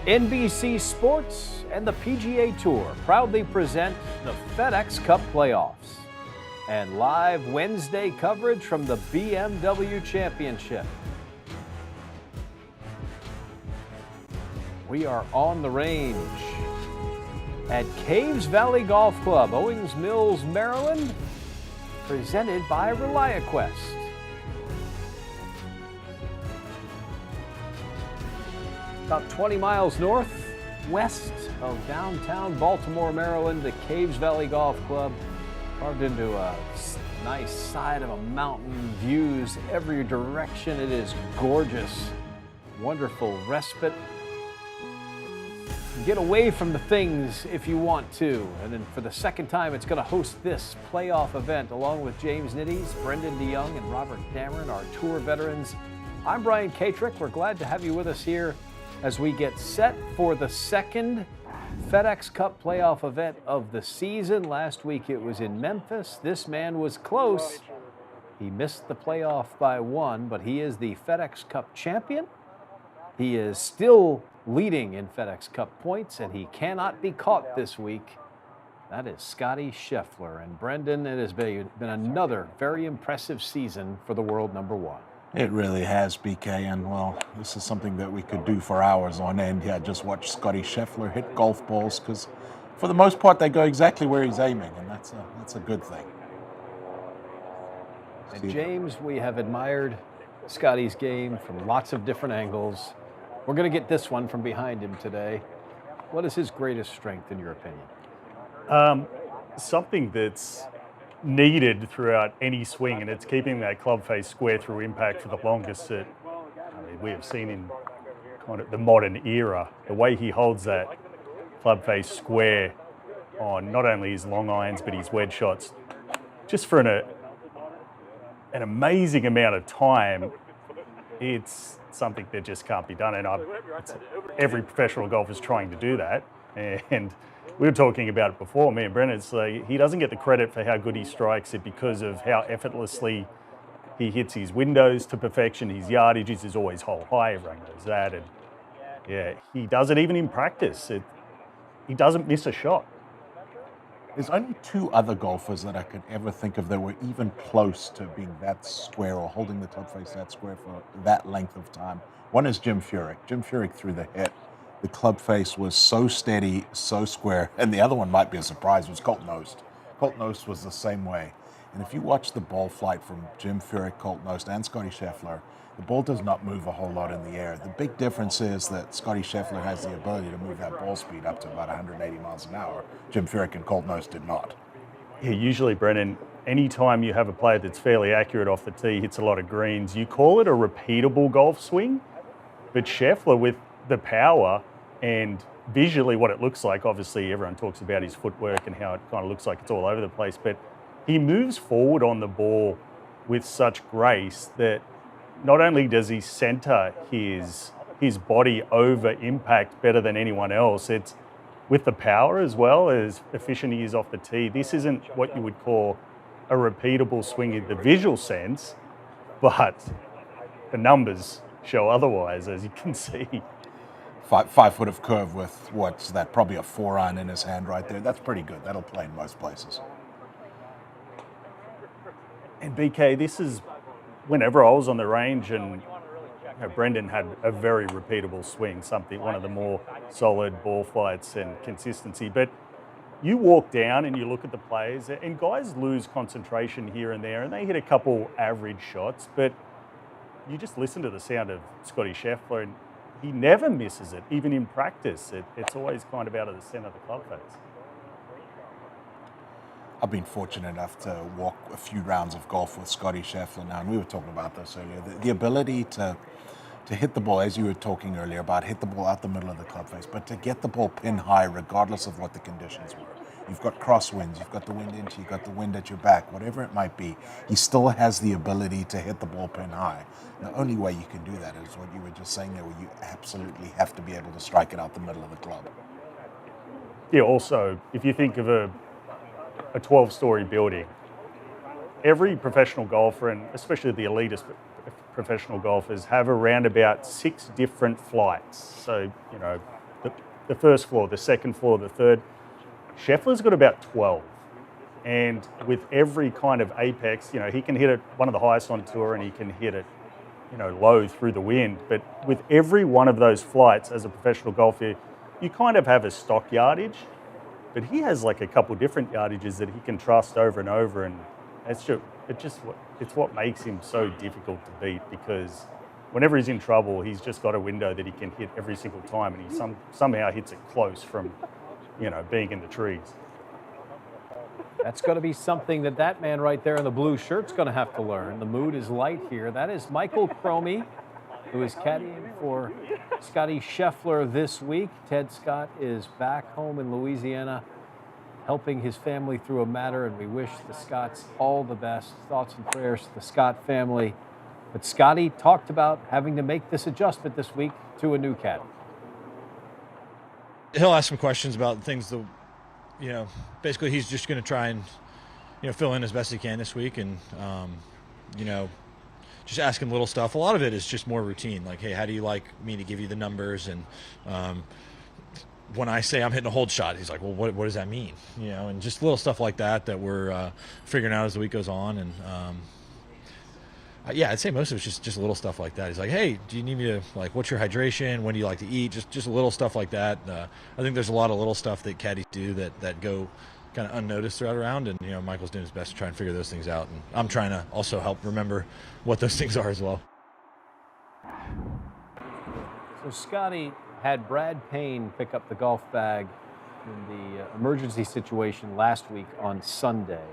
NBC Sports and the PGA Tour proudly present the FedEx Cup playoffs and live Wednesday coverage from the BMW Championship. We are on the range at Caves Valley Golf Club, Owings Mills, Maryland, presented by ReliaQuest. About 20 miles northwest of downtown Baltimore, Maryland, the Caves Valley Golf Club, carved into a nice side of a mountain, views every direction. It is gorgeous, wonderful respite. Get away from the things if you want to. And then for the second time, it's going to host this playoff event along with James Nitties, Brendan DeYoung, and Robert Cameron, our tour veterans. I'm Brian Katrick. We're glad to have you with us here as we get set for the second FedEx Cup playoff event of the season. Last week it was in Memphis. This man was close. He missed the playoff by one, but he is the FedEx Cup champion. He is still leading in FedEx Cup points, and he cannot be caught this week. That is Scotty Scheffler. And Brendan, it has been another very impressive season for the world number one. It really has, BK, and well, this is something that we could do for hours on end. Yeah, just watch Scotty Scheffler hit golf balls, because for the most part they go exactly where he's aiming, and that's a good thing. And James, we have admired Scotty's game from lots of different angles. We're going to get this one from behind him today. What is his greatest strength, in your opinion? Something that's needed throughout any swing, and it's keeping that club face square through impact for the longest that we have seen in kind of the modern era. The way he holds that club face square on not only his long irons but his wedge shots, just for an amazing amount of time, it's something that just can't be done. And every professional golfer is trying to do that. And we were talking about it before, me and Brennan. It's like he doesn't get the credit for how good he strikes it because of how effortlessly he hits his windows to perfection. His yardage is always hole high. Everyone knows that. And yeah, he does it even in practice. He doesn't miss a shot. There's only two other golfers that I could ever think of that were even close to being that square or holding the top face that square for that length of time. One is Jim Furyk. Jim Furyk threw the hit. The club face was so steady, so square. And the other one might be a surprise, was Colt Knost. Colt Knost was the same way. And if you watch the ball flight from Jim Furyk, Colt Knost, and Scotty Scheffler, the ball does not move a whole lot in the air. The big difference is that Scotty Scheffler has the ability to move that ball speed up to about 180 miles an hour. Jim Furyk and Colt Knost did not. Yeah, usually, Brennan, anytime you have a player that's fairly accurate off the tee, hits a lot of greens, you call it a repeatable golf swing. But Scheffler, with the power and visually what it looks like, obviously everyone talks about his footwork and how it kind of looks like it's all over the place, but he moves forward on the ball with such grace that not only does he center his body over impact better than anyone else, it's with the power as well, as efficient he is off the tee. This isn't what you would call a repeatable swing in the visual sense, but the numbers show otherwise, as you can see. 5 foot of curve with, what's that, probably a 4-iron in his hand right there. That's pretty good. That'll play in most places. And BK, this is whenever I was on the range, and Brendan had a very repeatable swing, one of the more solid ball flights and consistency. But you walk down and you look at the players, and guys lose concentration here and there, and they hit a couple average shots, but you just listen to the sound of Scotty Scheffler, and he never misses it, even in practice. It's always kind of out of the center of the club face. I've been fortunate enough to walk a few rounds of golf with Scotty Scheffler now, and we were talking about this earlier. The ability to hit the ball, as you were talking earlier about, hit the ball out the middle of the club face, but to get the ball pin high regardless of what the conditions were. You've got crosswinds, you've got the wind into you, you've got the wind at your back, whatever it might be. He still has the ability to hit the ball pin high. The only way you can do that is what you were just saying there, where you absolutely have to be able to strike it out the middle of the club. Yeah, also, if you think of a 12-story building, every professional golfer, and especially the elitist professional golfers, have around about 6 different flights. So, the first floor, the second floor, the third. Scheffler's got about 12. And with every kind of apex, he can hit it one of the highest on tour and he can hit it, low through the wind. But with every one of those flights as a professional golfer, you kind of have a stock yardage, but he has like a couple different yardages that he can trust over and over. And it's what makes him so difficult to beat, because whenever he's in trouble, he's just got a window that he can hit every single time, and he somehow hits it close from, being in the trees. That's going to be something that man right there in the blue shirt's going to have to learn. The mood is light here. That is Michael Cromie, who is caddying for Scotty Scheffler this week. Ted Scott is back home in Louisiana, helping his family through a matter, and we wish the Scotts all the best. Thoughts and prayers to the Scott family. But Scotty talked about having to make this adjustment this week to a new caddy. He'll ask some questions about things that, basically he's just going to try and, fill in as best he can this week, and, just asking little stuff. A lot of it is just more routine. Like, hey, how do you like me to give you the numbers? And when I say I'm hitting a hold shot, he's like, well, what does that mean? And just little stuff like that we're figuring out as the week goes on. And I'd say most of it's just little stuff like that. He's like, hey, do you need me to, like, what's your hydration? When do you like to eat? Just little stuff like that. I think there's a lot of little stuff that caddies do that go kind of unnoticed throughout a round. And, Michael's doing his best to try and figure those things out. And I'm trying to also help remember what those things are as well. So Scotty had Brad Payne pick up the golf bag in the emergency situation last week on Sunday.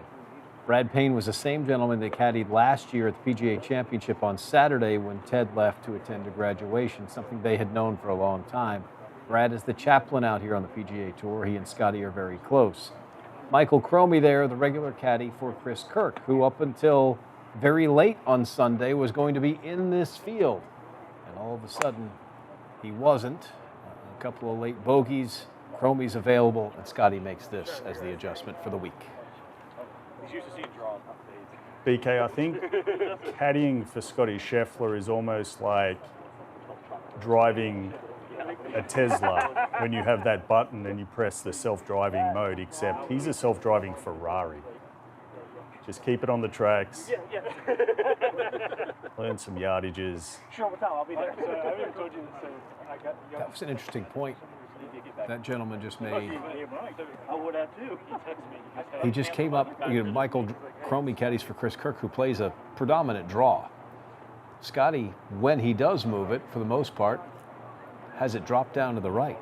Brad Payne was the same gentleman that caddied last year at the PGA Championship on Saturday when Ted left to attend a graduation, something they had known for a long time. Brad is the chaplain out here on the PGA Tour. He and Scotty are very close. Michael Cromie there, the regular caddy for Chris Kirk, who up until very late on Sunday was going to be in this field. And all of a sudden, he wasn't. A couple of late bogeys. Cromie's available, and Scotty makes this as the adjustment for the week. BK, I think caddying for Scotty Scheffler is almost like driving a Tesla when you have that button and you press the self-driving mode, except he's a self-driving Ferrari. Just keep it on the tracks. Learn some yardages. Sure, I'll be there. So I haven't told you this, so I got. That was an interesting point that gentleman just made. I would have too. He just came up. Michael Cromie caddies for Chris Kirk, who plays a predominant draw. Scotty, when he does move it, for the most part, has it drop down to the right.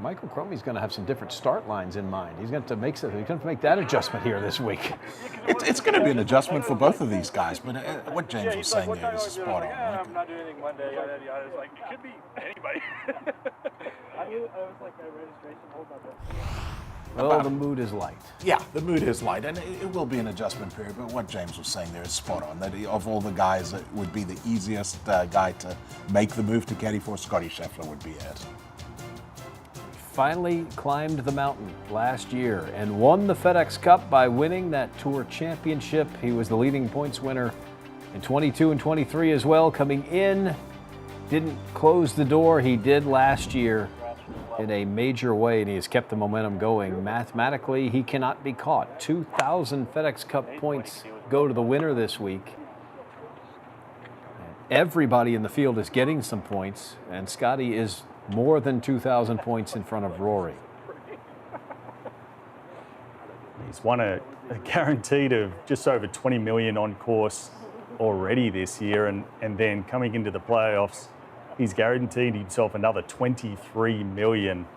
Michael Cromie's going to have some different start lines in mind. He's going to make that adjustment here this week. It's going to be an adjustment for both of these guys, but what James was saying there is spot on. I'm not doing anything Monday. I was like, it could be anybody. I was like, my registration holds up. Well, the mood is light. Yeah, the mood is light, and it will be an adjustment period, but what James was saying there is spot on. That of all the guys, it would be the easiest guy to make the move to caddy for. Scotty Scheffler would be it. Finally climbed the mountain last year and won the FedEx Cup by winning that Tour Championship. He was the leading points winner in 22 and 23 as well. Coming in, didn't close the door. He did last year in a major way, and he has kept the momentum going. Mathematically, he cannot be caught. 2,000 FedEx Cup points go to the winner this week. Everybody in the field is getting some points, and Scotty is more than 2,000 points in front of Rory. He's won a guaranteed of just over 20 million on course already this year, and then coming into the playoffs, he's guaranteed himself another 23 million.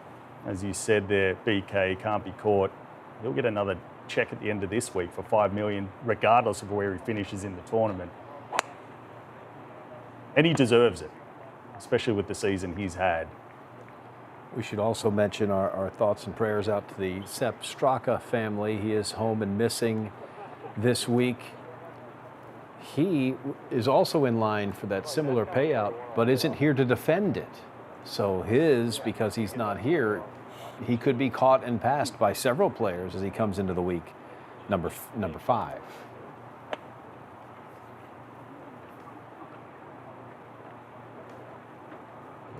As you said there, BK can't be caught. He'll get another check at the end of this week for 5 million, regardless of where he finishes in the tournament. And he deserves it, especially with the season he's had. We should also mention our thoughts and prayers out to the Sepp Straka family. He is home and missing this week. He is also in line for that similar payout, but isn't here to defend it. So because he's not here, he could be caught and passed by several players as he comes into the week, number 5.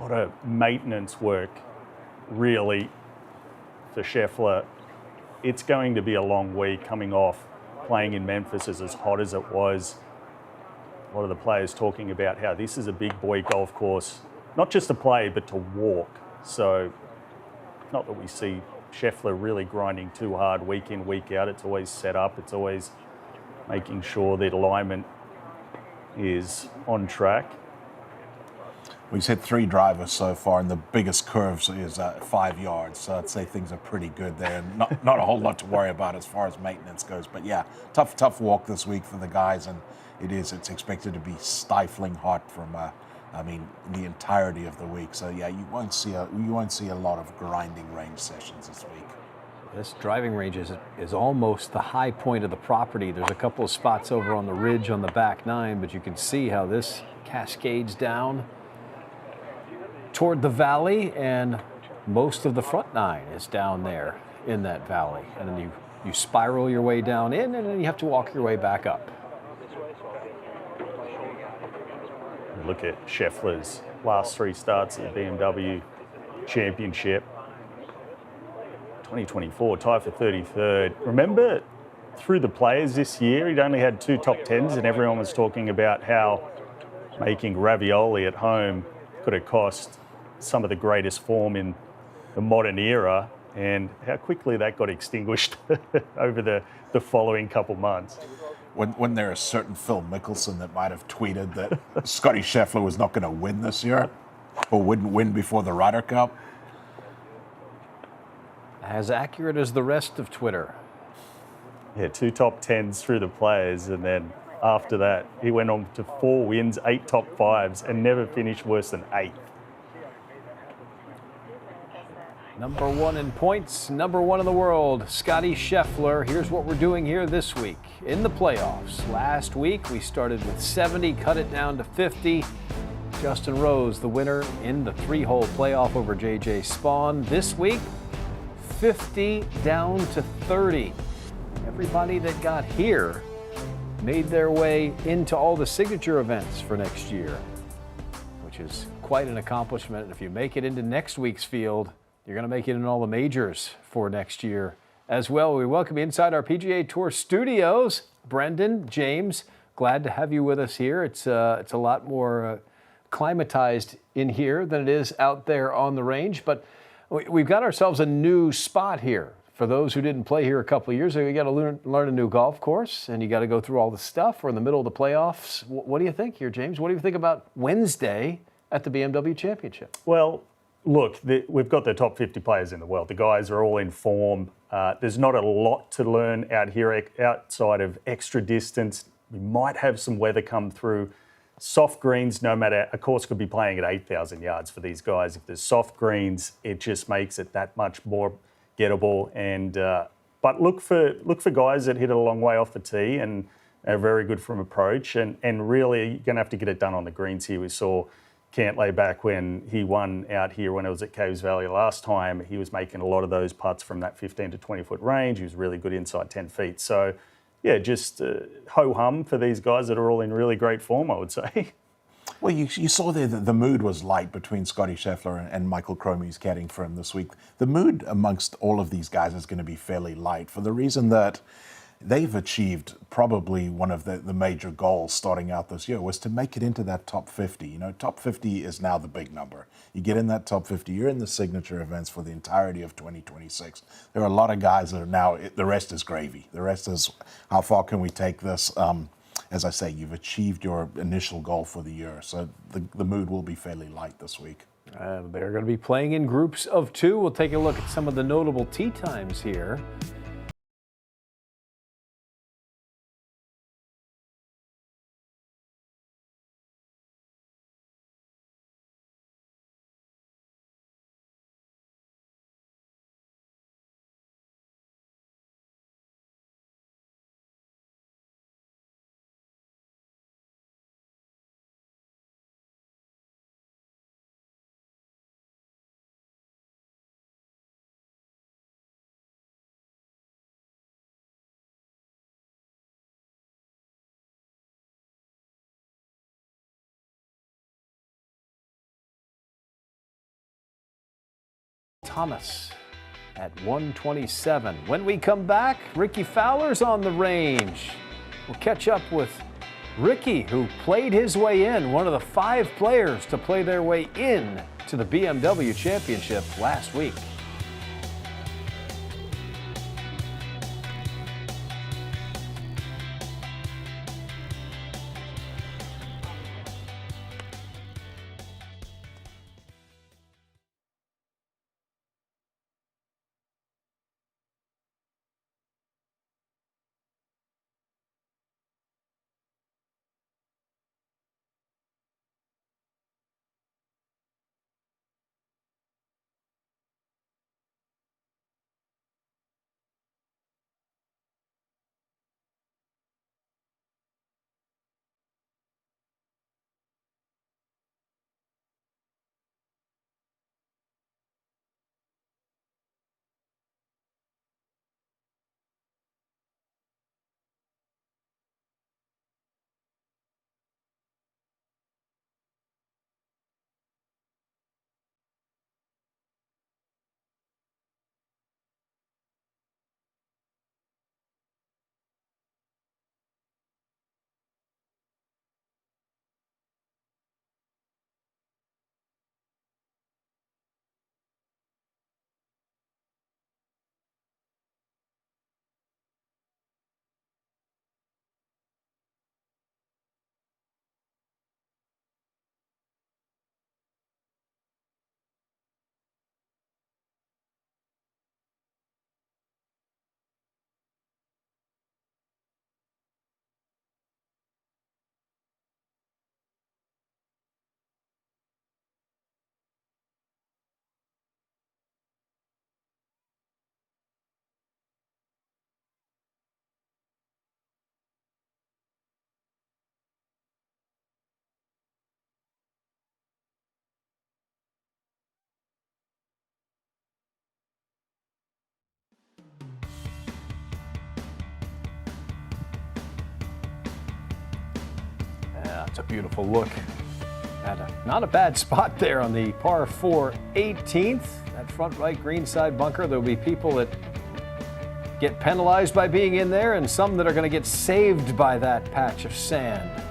lot of maintenance work, really, for Scheffler. It's going to be a long week coming off playing in Memphis as hot as it was. A lot of the players talking about how this is a big boy golf course, not just to play, but to walk. So not that we see Scheffler really grinding too hard week in, week out. It's always set up. It's always making sure that alignment is on track. We've hit 3 drivers so far, and the biggest curve is 5 yards. So I'd say things are pretty good there. Not a whole lot to worry about as far as maintenance goes. But yeah, tough walk this week for the guys, and it's expected to be stifling hot from the entirety of the week. So yeah, you won't see a lot of grinding range sessions this week. This driving range is almost the high point of the property. There's a couple of spots over on the ridge on the back 9, but you can see how this cascades down toward the valley, and most of the front 9 is down there in that valley. And then you spiral your way down in, and then you have to walk your way back up. Look at Scheffler's last 3 starts at the BMW Championship. 2024, tied for 33rd. Remember, through the players this year, he'd only had 2 top 10s, and everyone was talking about how making ravioli at home could have cost some of the greatest form in the modern era, and how quickly that got extinguished over the following couple months. When there is certain Phil Mickelson that might have tweeted that Scotty Scheffler was not going to win this year, or wouldn't win before the Ryder Cup. As accurate as the rest of Twitter. Yeah, 2 top 10s through the players, and then after that, he went on to 4 wins, 8 top 5s, and never finished worse than 8th. Number 1 in points, number 1 in the world, Scotty Scheffler. Here's what we're doing here this week in the playoffs. Last week, we started with 70, cut it down to 50. Justin Rose, the winner in the 3-hole playoff over J.J. Spawn. This week, 50 down to 30. Everybody that got here made their way into all the signature events for next year, which is quite an accomplishment. And if you make it into next week's field, you're going to make it in all the majors for next year as well. We welcome you inside our PGA Tour studios. Brendan, James, glad to have you with us here. It's a lot more climatized in here than it is out there on the range, but we've got ourselves a new spot here. For those who didn't play here a couple of years ago, you got to learn a new golf course, and you got to go through all the stuff. We're in the middle of the playoffs. What do you think here, James? What do you think about Wednesday at the BMW Championship? Well, look, we've got the top 50 players in the world. The guys are all in form. There's not a lot to learn out here outside of extra distance. We might have some weather come through. Soft greens, no matter, a course could be playing at 8,000 yards for these guys. If there's soft greens, it just makes it that much more gettable. And but look for guys that hit it a long way off the tee and are very good from approach. And really, you're going to have to get it done on the greens here. We saw Cantlay back when he won out here when it was at Caves Valley last time. He was making a lot of those putts from that 15 to 20 foot range. He was really good inside 10 feet. So yeah, just ho-hum for these guys that are all in really great form, I would say. Well, you saw there that the mood was light between Scotty Scheffler and Michael Cromie's caddying for him this week. The mood amongst all of these guys is going to be fairly light for the reason that they've achieved probably one of the major goals starting out this year was to make it into that top 50. You know, top 50 is now the big number. You get in that top 50, you're in the signature events for the entirety of 2026. There are a lot of guys that are now, the rest is gravy. The rest is how far can we take this? As I say, you've achieved your initial goal for the year. So the mood will be fairly light this week. They're going to be playing in groups of 2. We'll take a look at some of the notable tee times here. Thomas at 127. When we come back, Ricky Fowler's on the range. We'll catch up with Ricky, who played his way in, one of the 5 players to play their way in to the BMW Championship last week. Yeah, it's a beautiful look. Not a bad spot there on the par 4 18th. That front right greenside bunker. There'll be people that get penalized by being in there and some that are going to get saved by that patch of sand.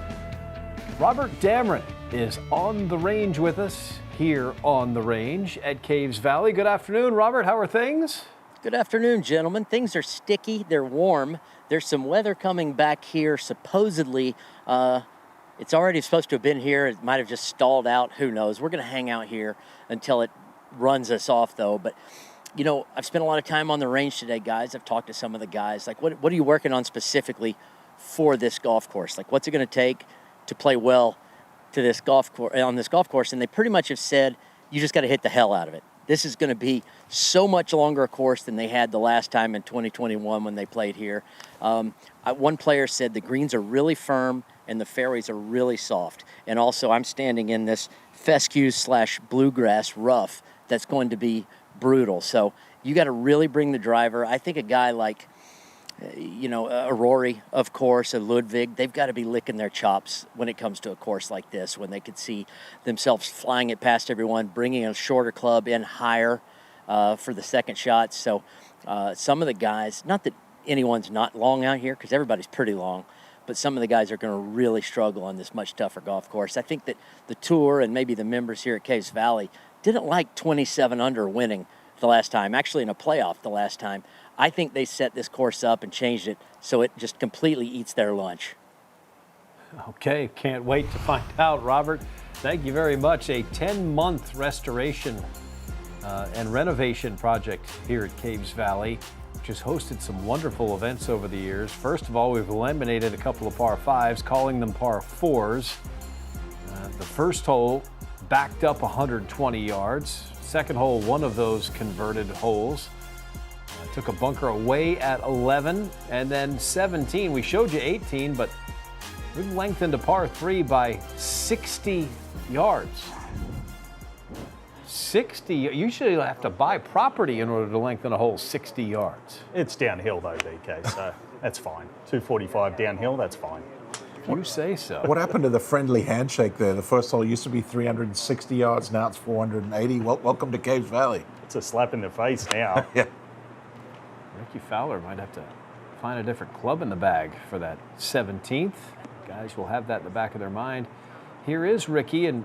Robert Dameron is on the range with us here on the range at Caves Valley. Good afternoon, Robert. How are things? Good afternoon, gentlemen. Things are sticky. They're warm. There's some weather coming back here. Supposedly, it's already supposed to have been here. It might have just stalled out. Who knows? We're going to hang out here until it runs us off, though. But, you know, I've spent a lot of time on the range today, guys. I've talked to some of the guys. Like, what are you working on specifically for this golf course? Like, what's it going to take to play well to this golf course on this golf course? And they pretty much have said, you just got to hit the hell out of it. This is going to be so much longer a course than they had the last time in 2021 when they played here. One player said the greens are really firm and the fairways are really soft. And also, I'm standing in this fescue/bluegrass rough that's going to be brutal. So you got to really bring the driver. I think a guy like, a Rory, of course, a Ludwig, they've got to be licking their chops when it comes to a course like this, when they could see themselves flying it past everyone, bringing a shorter club in higher for the second shot. So some of the guys, not that anyone's not long out here, because everybody's pretty long, but some of the guys are going to really struggle on this much tougher golf course. I think that the tour and maybe the members here at Caves Valley didn't like 27 under winning the last time, actually in a playoff the last time. I think they set this course up and changed it so it just completely eats their lunch. Okay, can't wait to find out, Robert. Thank you very much. A 10-month restoration and renovation project here at Caves Valley, which has hosted some wonderful events over the years. First of all, we've eliminated a couple of par 5s, calling them par 4s. The first hole backed up 120 yards. Second hole, one of those converted holes. Took a bunker away at 11, and then 17. We showed you 18, but we've lengthened a par 3 by 60 yards. 60, you usually have to buy property in order to lengthen a hole 60 yards. It's downhill though, DK, so that's fine. 245 downhill, that's fine. You say so. What happened to the friendly handshake there? The first hole used to be 360 yards, now it's 480. Welcome to Caves Valley. It's a slap in the face now. Yeah. Ricky Fowler might have to find a different club in the bag for that 17th. Guys will have that in the back of their mind. Here is Ricky, and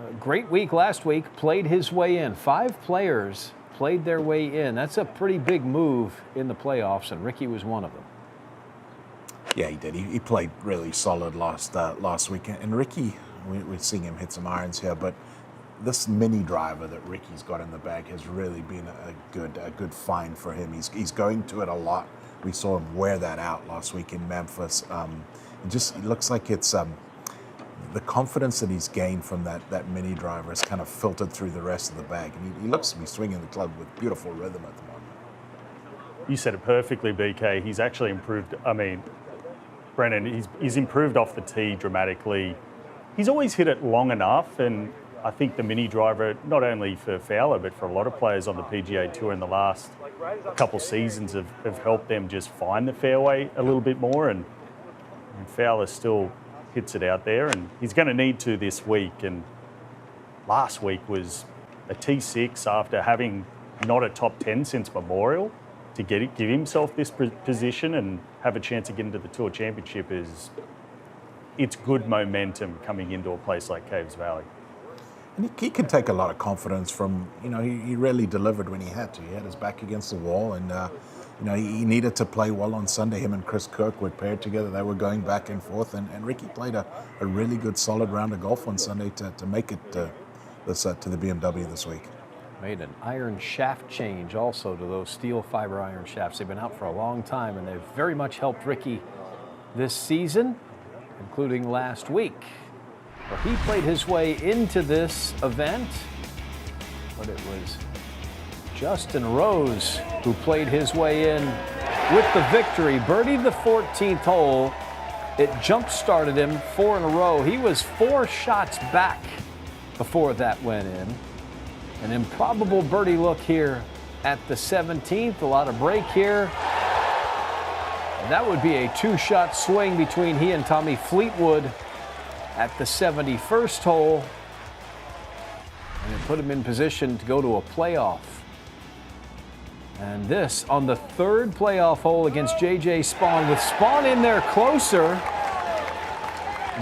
a great week last week, played his way in. 5 players played their way in. That's a pretty big move in the playoffs, and Ricky was one of them. Yeah, he did. He played really solid last week. And Ricky, we're seeing him hit some irons here, but this mini driver that Ricky's got in the bag has really been a good find for him. He's going to it a lot. We saw him wear that out last week in Memphis. It looks like it's the confidence that he's gained from that mini driver has kind of filtered through the rest of the bag. And he looks to be swinging the club with beautiful rhythm at the moment. You said it perfectly, BK. He's actually improved. I mean, Brennan, he's improved off the tee dramatically. He's always hit it long enough, and I think the mini driver, not only for Fowler, but for a lot of players on the PGA Tour in the last couple seasons have helped them just find the fairway a little bit more, and Fowler still hits it out there, and he's going to need to this week. And last week was a T6 after having not a top 10 since Memorial. To give himself this position and have a chance to get into the Tour Championship it's good momentum coming into a place like Caves Valley. And he can take a lot of confidence from, he really delivered when he had to. He had his back against the wall, and, he needed to play well on Sunday. Him and Chris Kirkwood paired together. They were going back and forth, and Ricky played a really good, solid round of golf on Sunday to make it to the BMW this week. Made an iron shaft change also to those steel fiber iron shafts. They've been out for a long time, and they've very much helped Ricky this season, including last week, where he played his way into this event, but it was Justin Rose who played his way in with the victory. Birdied the 14th hole. It jump-started him 4 in a row. He was 4 shots back before that went in. An improbable birdie look here at the 17th. A lot of break here. And that would be a 2-shot swing between he and Tommy Fleetwood at the 71st hole. And it put him in position to go to a playoff. And this on the 3rd playoff hole against J.J. Spaun. With Spaun in there closer,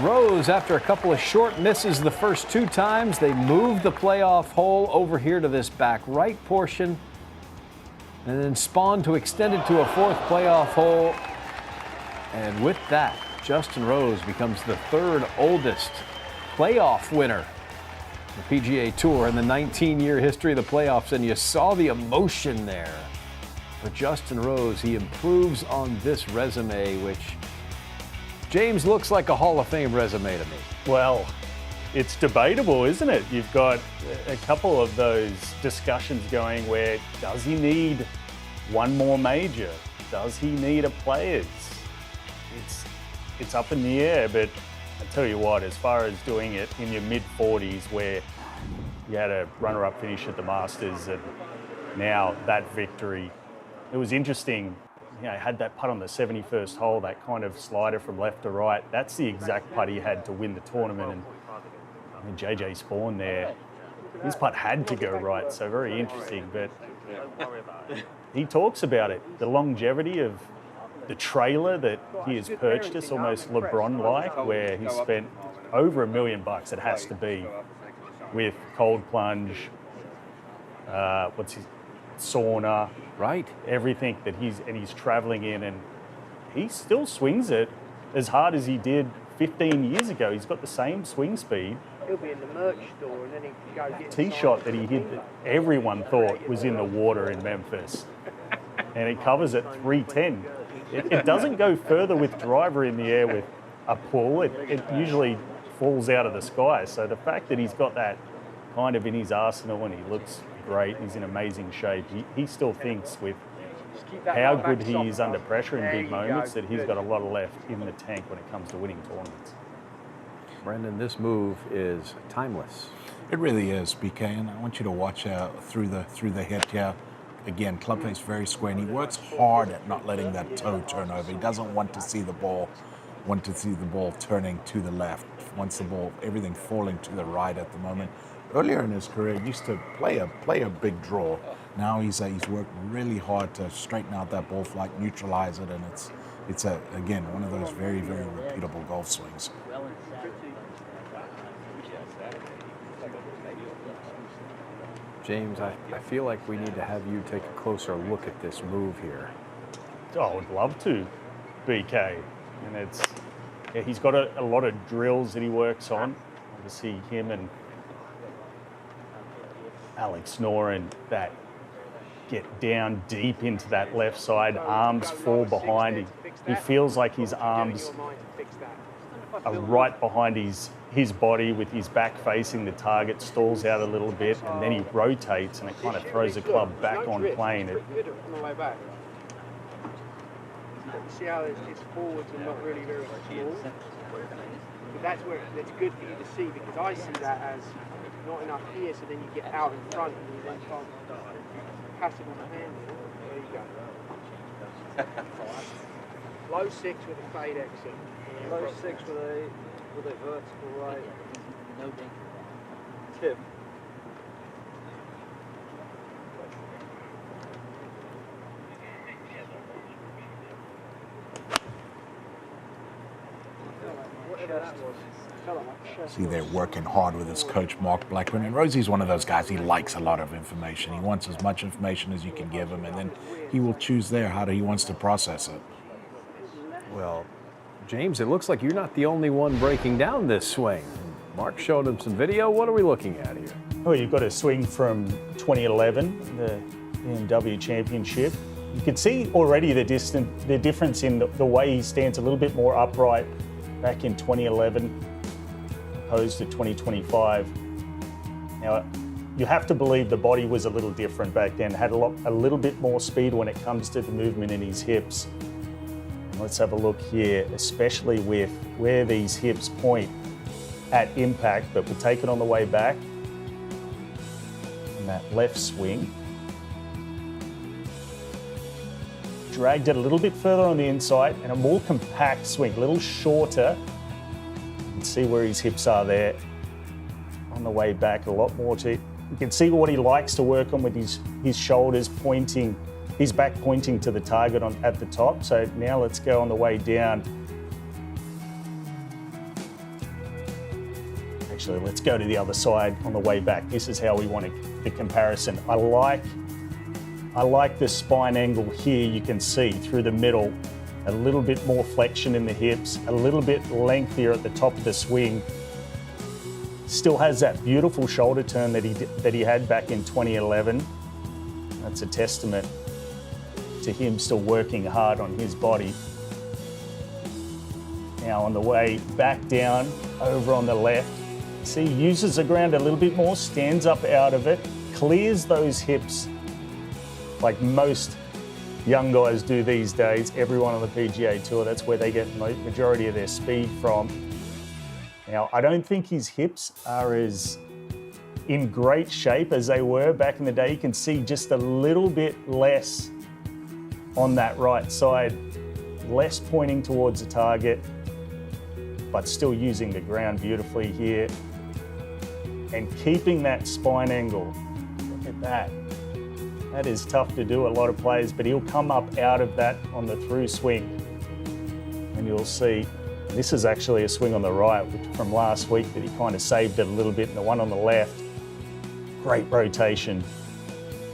Rose, after a couple of short misses the first 2 times, they moved the playoff hole over here to this back right portion. And then Spaun to extend it to a 4th playoff hole. And with that, Justin Rose becomes the 3rd oldest playoff winner the PGA Tour in the 19-year history of the playoffs. And you saw the emotion there for Justin Rose. He improves on this resume, which James looks like a Hall of Fame resume to me. Well, it's debatable, isn't it? You've got a couple of those discussions going where does he need one more major? Does he need a Players? It's up in the air, but I tell you what, as far as doing it in your mid-40s where you had a runner-up finish at the Masters and now that victory, it was interesting. Had that putt on the 71st hole, that kind of slider from left to right. That's the exact putt he had to win the tournament. And J.J. Spaun there, his putt had to go right, so very interesting. But he talks about it, the longevity of the trailer that he has purchased, almost LeBron-like, where he spent over $1 million, it has to be, with cold plunge, sauna, right? Everything that he's traveling in, and he still swings it as hard as he did 15 years ago. He's got the same swing speed. He'll be in the merch store, and then he can go get Tee shot that he hit that everyone thought was in the water in Memphis, and it covers at 310. It doesn't go further with driver in the air with a pull. It usually falls out of the sky. So the fact that he's got that kind of in his arsenal and he looks great, he's in amazing shape, he still thinks with how good he is under pressure in big moments that he's got a lot left in the tank when it comes to winning tournaments. Brendan, this move is timeless. It really is, BK, and I want you to watch through the head here. Again, club face very square, and he works hard at not letting that toe turn over. He doesn't want to see the ball want to see the ball turning to the left, wants the ball, everything falling to the right at the moment. Earlier in his career, he used to play a big draw. Now he's worked really hard to straighten out that ball flight, neutralize it, and it's again one of those very, very repeatable golf swings. James, I feel like we need to have you take a closer look at this move here. Oh, I would love to, BK. And he's got a lot of drills that he works on. To see him and Alex Noren that get down deep into that left side, arms fall behind. He feels like his arms are right behind his body with his back facing the target, stalls out a little bit, and then he rotates and it kind of throws the club back on plane. See how it's forwards and not really very small. But that's where it's good for you to see, because I see that as not enough here, so then you get out in front and you then can't pass it on the handle. There you go. Low 6 with a fade exit. Low 6 with a vertical right. No tip. See, they're working hard with his coach, Mark Blackburn. And Rosie's one of those guys, he likes a lot of information. He wants as much information as you can give him, and then he will choose there how he wants to process it. Well, James, it looks like you're not the only one breaking down this swing. Mark showed him some video. What are we looking at here? Oh, you've got a swing from 2011, the BMW Championship. You can see already the difference in the way he stands a little bit more upright back in 2011 opposed to 2025. Now, you have to believe the body was a little different back then, had a little bit more speed when it comes to the movement in his hips. Let's have a look here, especially with where these hips point at impact, but we'll take it on the way back. And that left swing. Dragged it a little bit further on the inside and a more compact swing, a little shorter. You can see where his hips are there. On the way back, a lot more to, you can see what he likes to work on with his shoulders pointing, his back pointing to the target at the top. So now let's go on the way down. Actually, let's go to the other side on the way back. This is how we want the comparison. I like the spine angle here. You can see through the middle, a little bit more flexion in the hips, a little bit lengthier at the top of the swing. Still has that beautiful shoulder turn that he had back in 2011. That's a testament to him still working hard on his body. Now on the way back down, over on the left, see, uses the ground a little bit more, stands up out of it, clears those hips like most young guys do these days. Everyone on the PGA Tour, that's where they get the majority of their speed from. Now, I don't think his hips are as in great shape as they were back in the day. You can see just a little bit less on that right side, less pointing towards the target, but still using the ground beautifully here and keeping that spine angle. Look at that. That is tough to do, a lot of players, but he'll come up out of that on the through swing. And you'll see, this is actually a swing on the right from last week that he kind of saved it a little bit, and the one on the left, great rotation.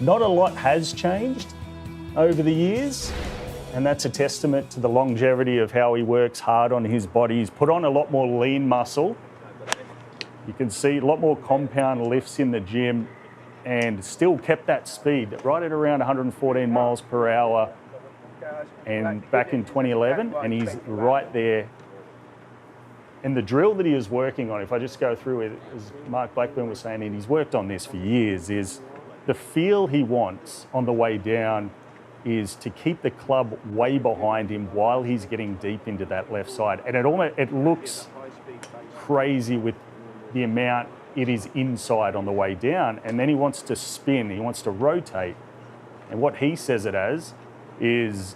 Not a lot has changed over the years, and that's a testament to the longevity of how he works hard on his body. He's put on a lot more lean muscle. You can see a lot more compound lifts in the gym and still kept that speed right at around 114 miles per hour and back in 2011, and he's right there. And the drill that he is working on, if I just go through it, as Mark Blackburn was saying, and he's worked on this for years, is the feel he wants on the way down is to keep the club way behind him while he's getting deep into that left side. And it looks crazy with the amount it is inside on the way down, and then he wants to spin, he wants to rotate. And what he says it as is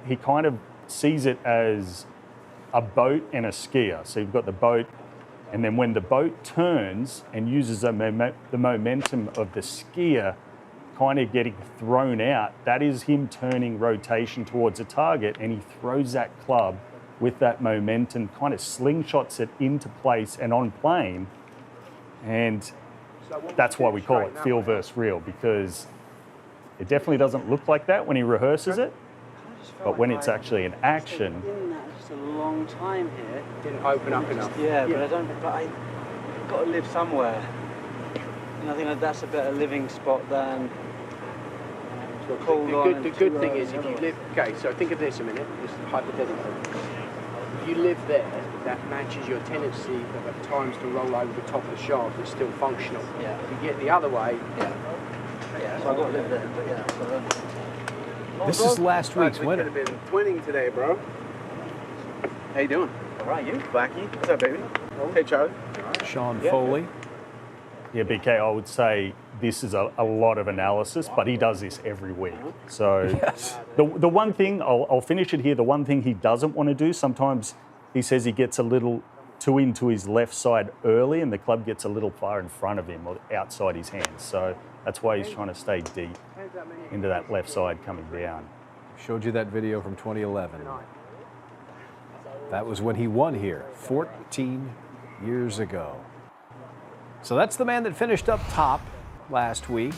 he kind of sees it as a boat and a skier. So you've got the boat, and then when the boat turns and uses the momentum of the skier kind of getting thrown out, that is him turning rotation towards a target, and he throws that club with that momentum, kind of slingshots it into place and on plane. And that's why we call it feel versus real, because it definitely doesn't look like that when he rehearses it, but when it's actually in action. In that just a long time here. Didn't open up enough. Yeah, but I've got to live somewhere. And I think that's a better living spot than The good thing is if you live, okay, so think of this a minute, just hypothetically. If you live there, that matches your tendency at times to roll over the top of the shaft, it's still functional. Yeah. If you get the other way, yeah, so I've got to live there, but yeah. So This is last week's winner. Could have been twinning today, bro. How you doing? all right, you? Blackie. What's up, baby? Hey, Charlie. Sean Foley. Yeah, BK, I would say this is a lot of analysis, but he does this every week. So the one thing, I'll finish it here, the one thing he doesn't want to do, sometimes he says he gets a little too into his left side early and the club gets a little far in front of him or outside his hands. So that's why he's trying to stay deep into that left side coming down. Showed you that video from 2011. That was when he won here 14 years ago. So that's the man that finished up top last week.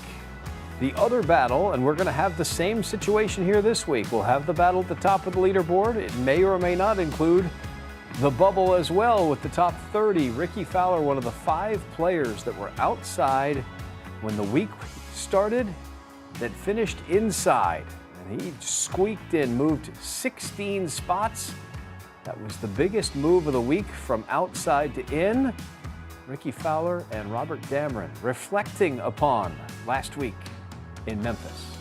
The other battle, and we're going to have the same situation here this week. We'll have the battle at the top of the leaderboard. It may or may not include the bubble as well with the top 30. Ricky Fowler, one of the 5 players that were outside when the week started, that finished inside. And he squeaked in, moved 16 spots. That was the biggest move of the week from outside to in. Ricky Fowler and Robert Dameron reflecting upon last week in Memphis.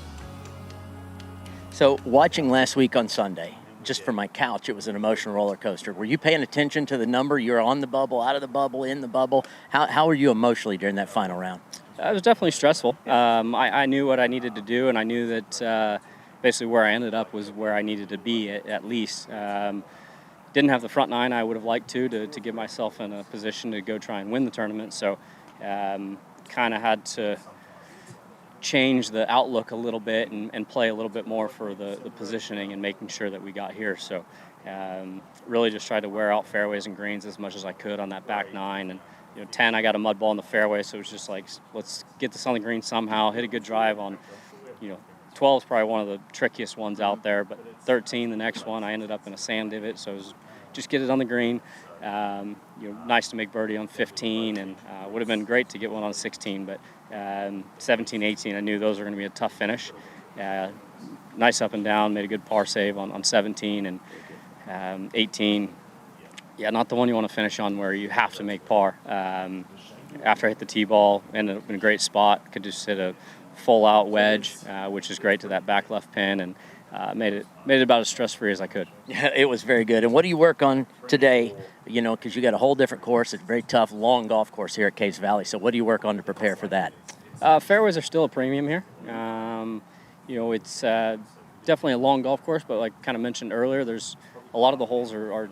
So watching last week on Sunday, just from my couch, it was an emotional roller coaster. Were you paying attention to the number? You were on the bubble, out of the bubble, in the bubble. How were you emotionally during that final round? It was definitely stressful. I knew what I needed to do, and I knew that basically where I ended up was where I needed to be at least. Didn't have the front 9 I would have liked to get myself in a position to go try and win the tournament. So kind of had to change the outlook a little bit and play a little bit more for the positioning and making sure that we got here. So really just tried to wear out fairways and greens as much as I could on that back 9. And 10, I got a mud ball in the fairway, so it was just like, let's get this on the green somehow, hit a good drive on, 12 is probably one of the trickiest ones out there, but 13, the next one, I ended up in a sand divot, so it was just get it on the green. Nice to make birdie on 15, and would have been great to get one on 16, but 17, 18, I knew those were going to be a tough finish. Nice up and down, made a good par save on 17, and 18, not the one you want to finish on where you have to make par. After I hit the tee ball, ended up in a great spot, could just hit a full out wedge, which is great to that back left pin, and made it about as stress-free as I could. Yeah, it was very good. And what do you work on today? Because you got a whole different course. It's a very tough, long golf course here at Caves Valley. So what do you work on to prepare for that? Fairways are still a premium here. It's definitely a long golf course, but like kind of mentioned earlier, there's a lot of the holes are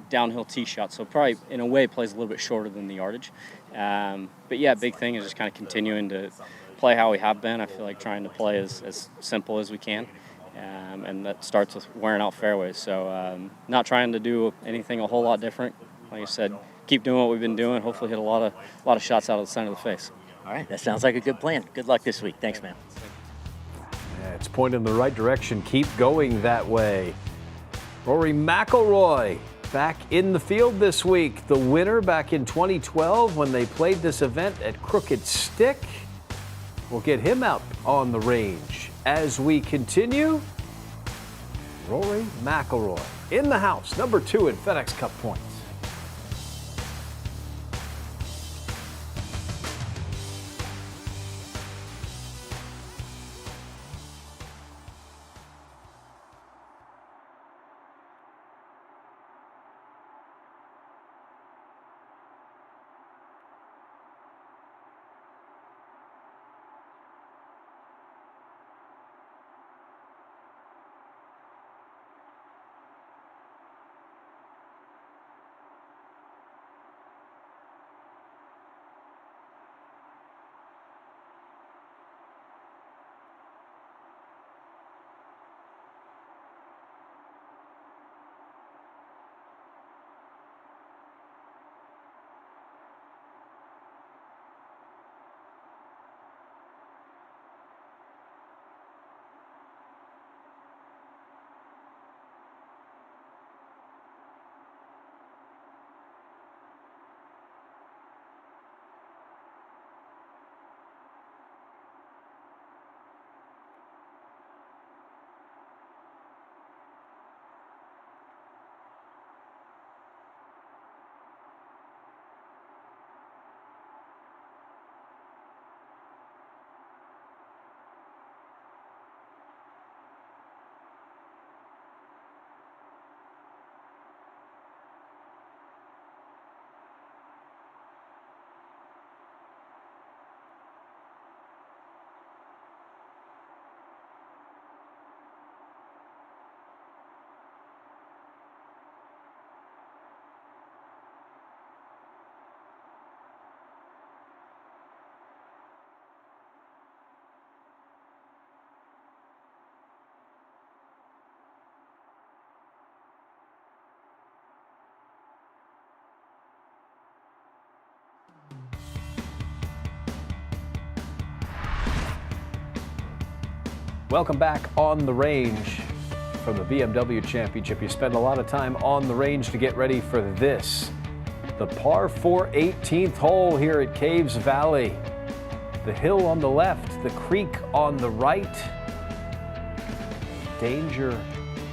downhill tee shots, so probably in a way plays a little bit shorter than the yardage. But yeah, big thing is just kind of continuing to play how we have been. I feel like trying to play as simple as we can. And that starts with wearing out fairways. So not trying to do anything a whole lot different. Like I said, keep doing what we've been doing. Hopefully hit a lot of shots out of the center of the face. All right, that sounds like a good plan. Good luck this week. Thanks, man. Yeah, it's pointing in the right direction. Keep going that way. Rory McIlroy back in the field this week. The winner back in 2012 when they played this event at Crooked Stick. We'll get him out on the range as we continue. Rory McIlroy in the house, number 2 in FedEx Cup points. Welcome back on the range from the BMW Championship. You spend a lot of time on the range to get ready for this. The par 4 18th hole here at Caves Valley. The hill on the left, the creek on the right. Danger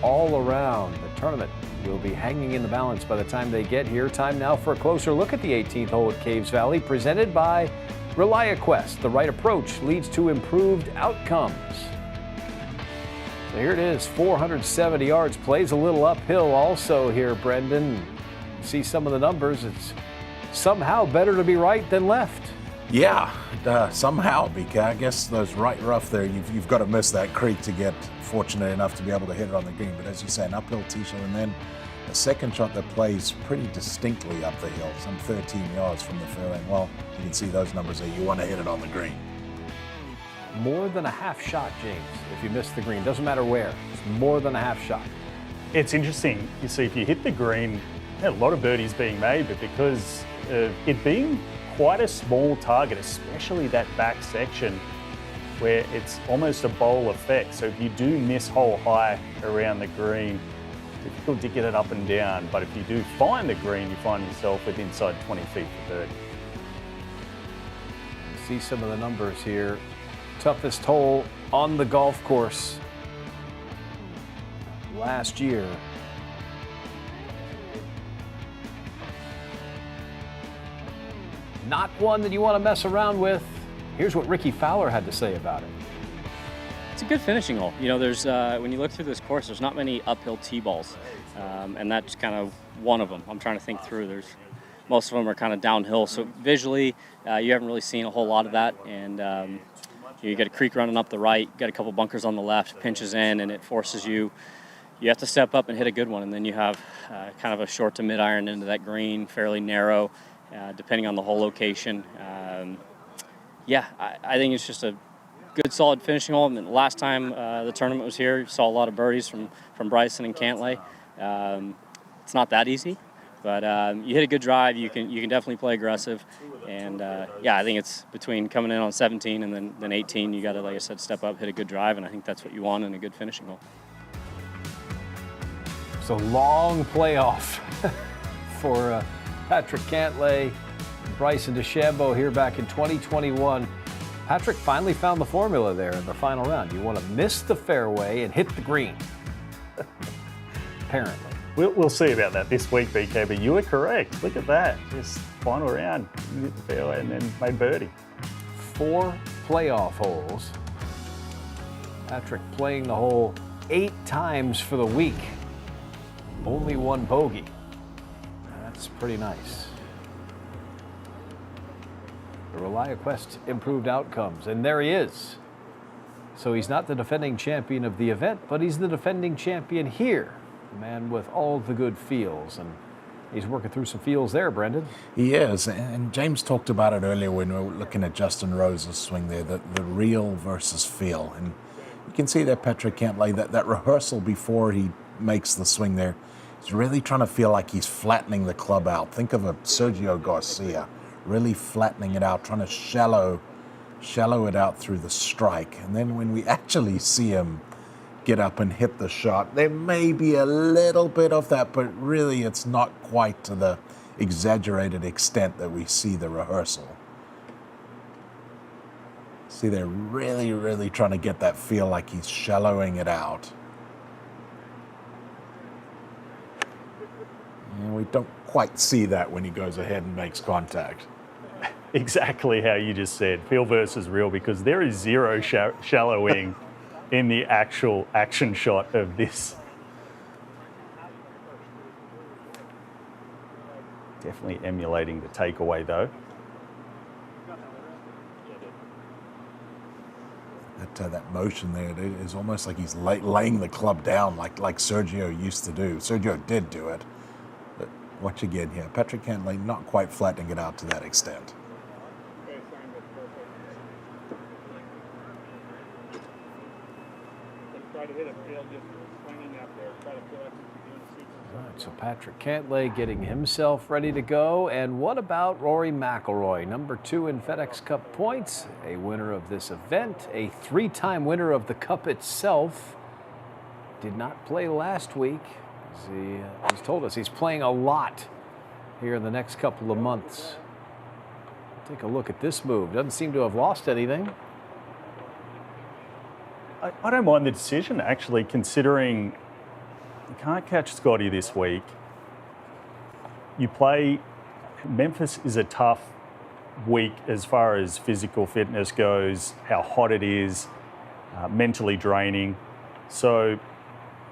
all around. The tournament will be hanging in the balance by the time they get here. Time now for a closer look at the 18th hole at Caves Valley, presented by ReliaQuest. The right approach leads to improved outcomes. So here it is, 470 yards, plays a little uphill also here, Brendan. See some of the numbers. It's somehow better to be right than left. Yeah, somehow, because I guess those right rough there, you've got to miss that creek to get fortunate enough to be able to hit it on the green. But as you say, an uphill tee shot, and then a second shot that plays pretty distinctly up the hill, some 13 yards from the fairway. Well, you can see those numbers there. You want to hit it on the green. More than a half shot, James, if you miss the green. Doesn't matter where. It's more than a half shot. It's interesting. You see, if you hit the green, a lot of birdies being made, but because of it being quite a small target, especially that back section where it's almost a bowl effect. So if you do miss hole high around the green, difficult to get it up and down. But if you do find the green, you find yourself with inside 20 feet for birdie. See some of the numbers here. Toughest hole on the golf course last year. Not one that you want to mess around with. Here's what Ricky Fowler had to say about it. It's a good finishing hole. You know, there's when you look through this course, there's not many uphill tee balls, and that's kind of one of them. I'm trying to think through. Most of them are kind of downhill, so visually, you haven't really seen a whole lot of that. And you get a creek running up the right, got a couple bunkers on the left, pinches in, and it forces you. You have to step up and hit a good one, and then you have kind of a short to mid iron into that green, fairly narrow. Depending on the hole location. I think it's just a good, solid finishing hole. I mean, last time the tournament was here, you saw a lot of birdies from Bryson and Cantlay. It's not that easy, but you hit a good drive. You can definitely play aggressive. And, I think it's between coming in on 17 and then 18, you got to, like I said, step up, hit a good drive, and I think that's what you want in a good finishing hole. It's a long playoff for Patrick Cantlay, Bryson DeChambeau here back in 2021. Patrick finally found the formula there in the final round. You want to miss the fairway and hit the green. Apparently. We'll see about that this week, BK, but you were correct. Look at that. Just final round, you hit the fairway and then made birdie. 4 playoff holes. Patrick playing the hole 8 times for the week. Only 1 bogey. That's pretty nice. The ReliaQuest improved outcomes, and there he is. So he's not the defending champion of the event, but he's the defending champion here. The man with all the good feels, and he's working through some feels there, Brendan. He is, and James talked about it earlier when we were looking at Justin Rose's swing there, the real versus feel. And you can see that Patrick Cantlay, that rehearsal before he makes the swing there, he's really trying to feel like he's flattening the club out. Think of a Sergio Garcia, really flattening it out, trying to shallow it out through the strike. And then when we actually see him get up and hit the shot, there may be a little bit of that, but really it's not quite to the exaggerated extent that we see the rehearsal. See, they're really, really trying to get that feel like he's shallowing it out. And we don't quite see that when he goes ahead and makes contact. Exactly how you just said, feel versus real, because there is zero shallowing in the actual action shot of this. Definitely emulating the takeaway though. That motion there, it is almost like he's laying the club down like Sergio used to do. Sergio did do it. But watch again here. Patrick Cantlay not quite flattening it out to that extent. So Patrick Cantlay getting himself ready to go. And what about Rory McIlroy, number 2 in FedEx Cup points, a winner of this event, a 3-time winner of the Cup itself. Did not play last week. He's told us he's playing a lot here in the next couple of months. Take a look at this move. Doesn't seem to have lost anything. I don't mind the decision, actually, considering you can't catch Scotty this week. You play, Memphis is a tough week as far as physical fitness goes, how hot it is, mentally draining. So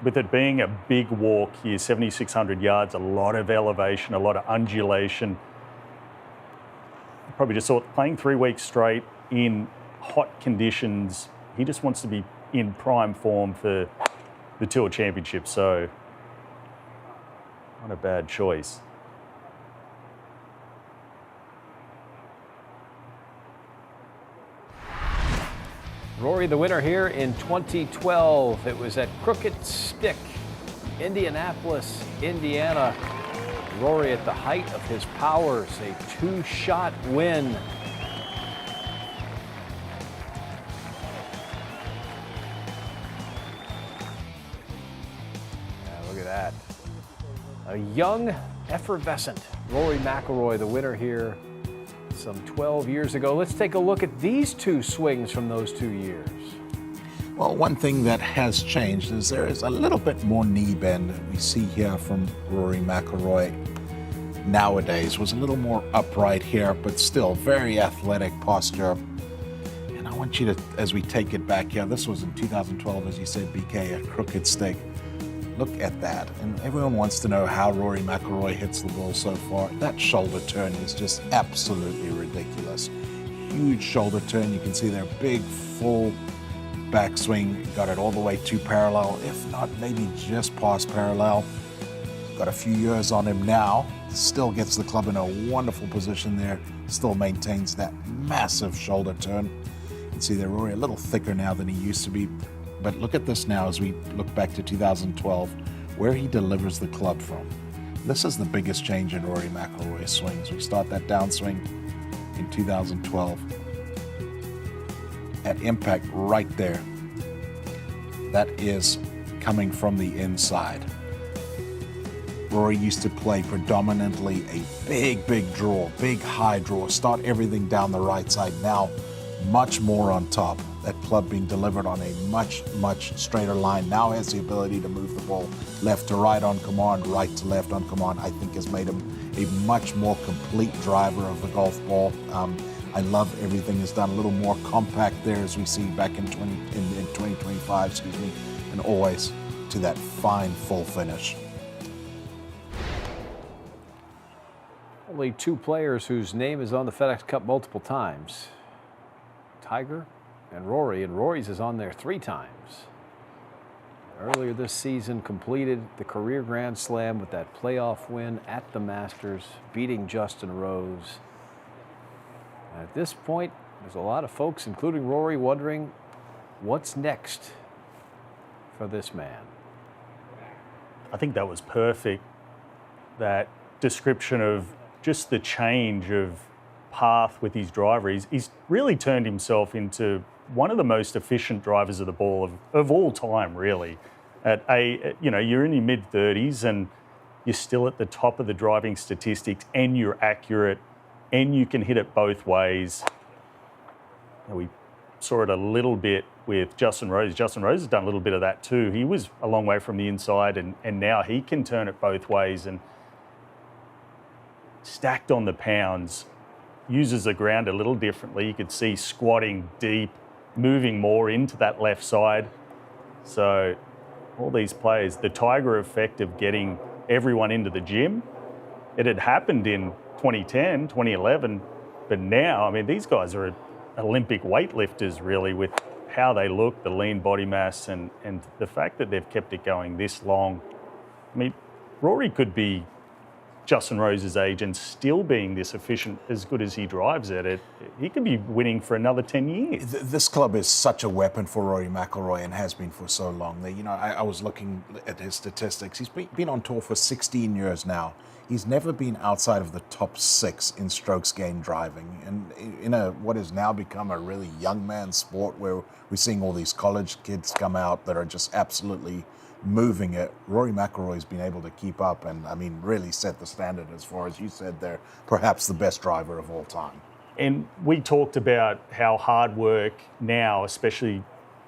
with it being a big walk here, 7,600 yards, a lot of elevation, a lot of undulation, probably just thought playing 3 weeks straight in hot conditions, he just wants to be in prime form for the Tour Championship, so not a bad choice. Rory, the winner here in 2012. It was at Crooked Stick, Indianapolis, Indiana. Rory at the height of his powers, a 2-shot win. Yeah, look at that. A young, effervescent Rory McIlroy, the winner here some 12 years ago. Let's take a look at these 2 swings from those 2 years. Well, one thing that has changed is there is a little bit more knee bend that we see here from Rory McIlroy nowadays. Was a little more upright here, but still very athletic posture. And I want you to, as we take it back here, this was in 2012, as you said, BK, at Crooked Stick. Look at that. And everyone wants to know how Rory McIlroy hits the ball so far. That shoulder turn is just absolutely ridiculous. Huge shoulder turn. You can see there, big, full backswing. Got it all the way to parallel, if not maybe just past parallel. Got a few years on him now. Still gets the club in a wonderful position there. Still maintains that massive shoulder turn. You can see there, Rory a little thicker now than he used to be. But look at this now as we look back to 2012, where he delivers the club from. This is the biggest change in Rory McIlroy's swings. We start that downswing in 2012. At impact right there, that is coming from the inside. Rory used to play predominantly a big draw, big high draw, start everything down the right side. Now, much more on top. That club being delivered on a much straighter line. Now has the ability to move the ball left to right on command, right to left on command. I think has made him a much more complete driver of the golf ball. I love everything is done a little more compact there, as we see back in 2025, and always to that fine full finish. Only 2 players whose name is on the FedEx Cup multiple times. Tiger and Rory's is on there 3 times. Earlier this season completed the career Grand Slam with that playoff win at the Masters, beating Justin Rose. At this point, there's a lot of folks, including Rory, wondering what's next for this man. I think that was perfect, that description of just the change of path with his driver. He's really turned himself into one of the most efficient drivers of the ball of all time, really. You're in your mid-30s and you're still at the top of the driving statistics, and you're accurate, and you can hit it both ways. We saw it a little bit with Justin Rose. Justin Rose has done a little bit of that too. He was a long way from the inside, and now he can turn it both ways, and stacked on the pounds, uses the ground a little differently. You could see squatting deep, moving more into that left side. So all these players, the Tiger effect of getting everyone into the gym, it had happened in 2010, 2011, but now, I mean, these guys are Olympic weightlifters, really, with how they look, the lean body mass, and the fact that they've kept it going this long. I mean, Rory could be Justin Rose's age and still being this efficient, as good as he drives at it, he could be winning for another 10 years. This club is such a weapon for Rory McIlroy and has been for so long. I was looking at his statistics. He's been on tour for 16 years now. He's never been outside of the top 6 in strokes gained driving. And in what has now become a really young man's sport where we're seeing all these college kids come out that are just absolutely moving it, Rory McIlroy's been able to keep up and, really set the standard as far as you said there, perhaps the best driver of all time. And we talked about how hard work now, especially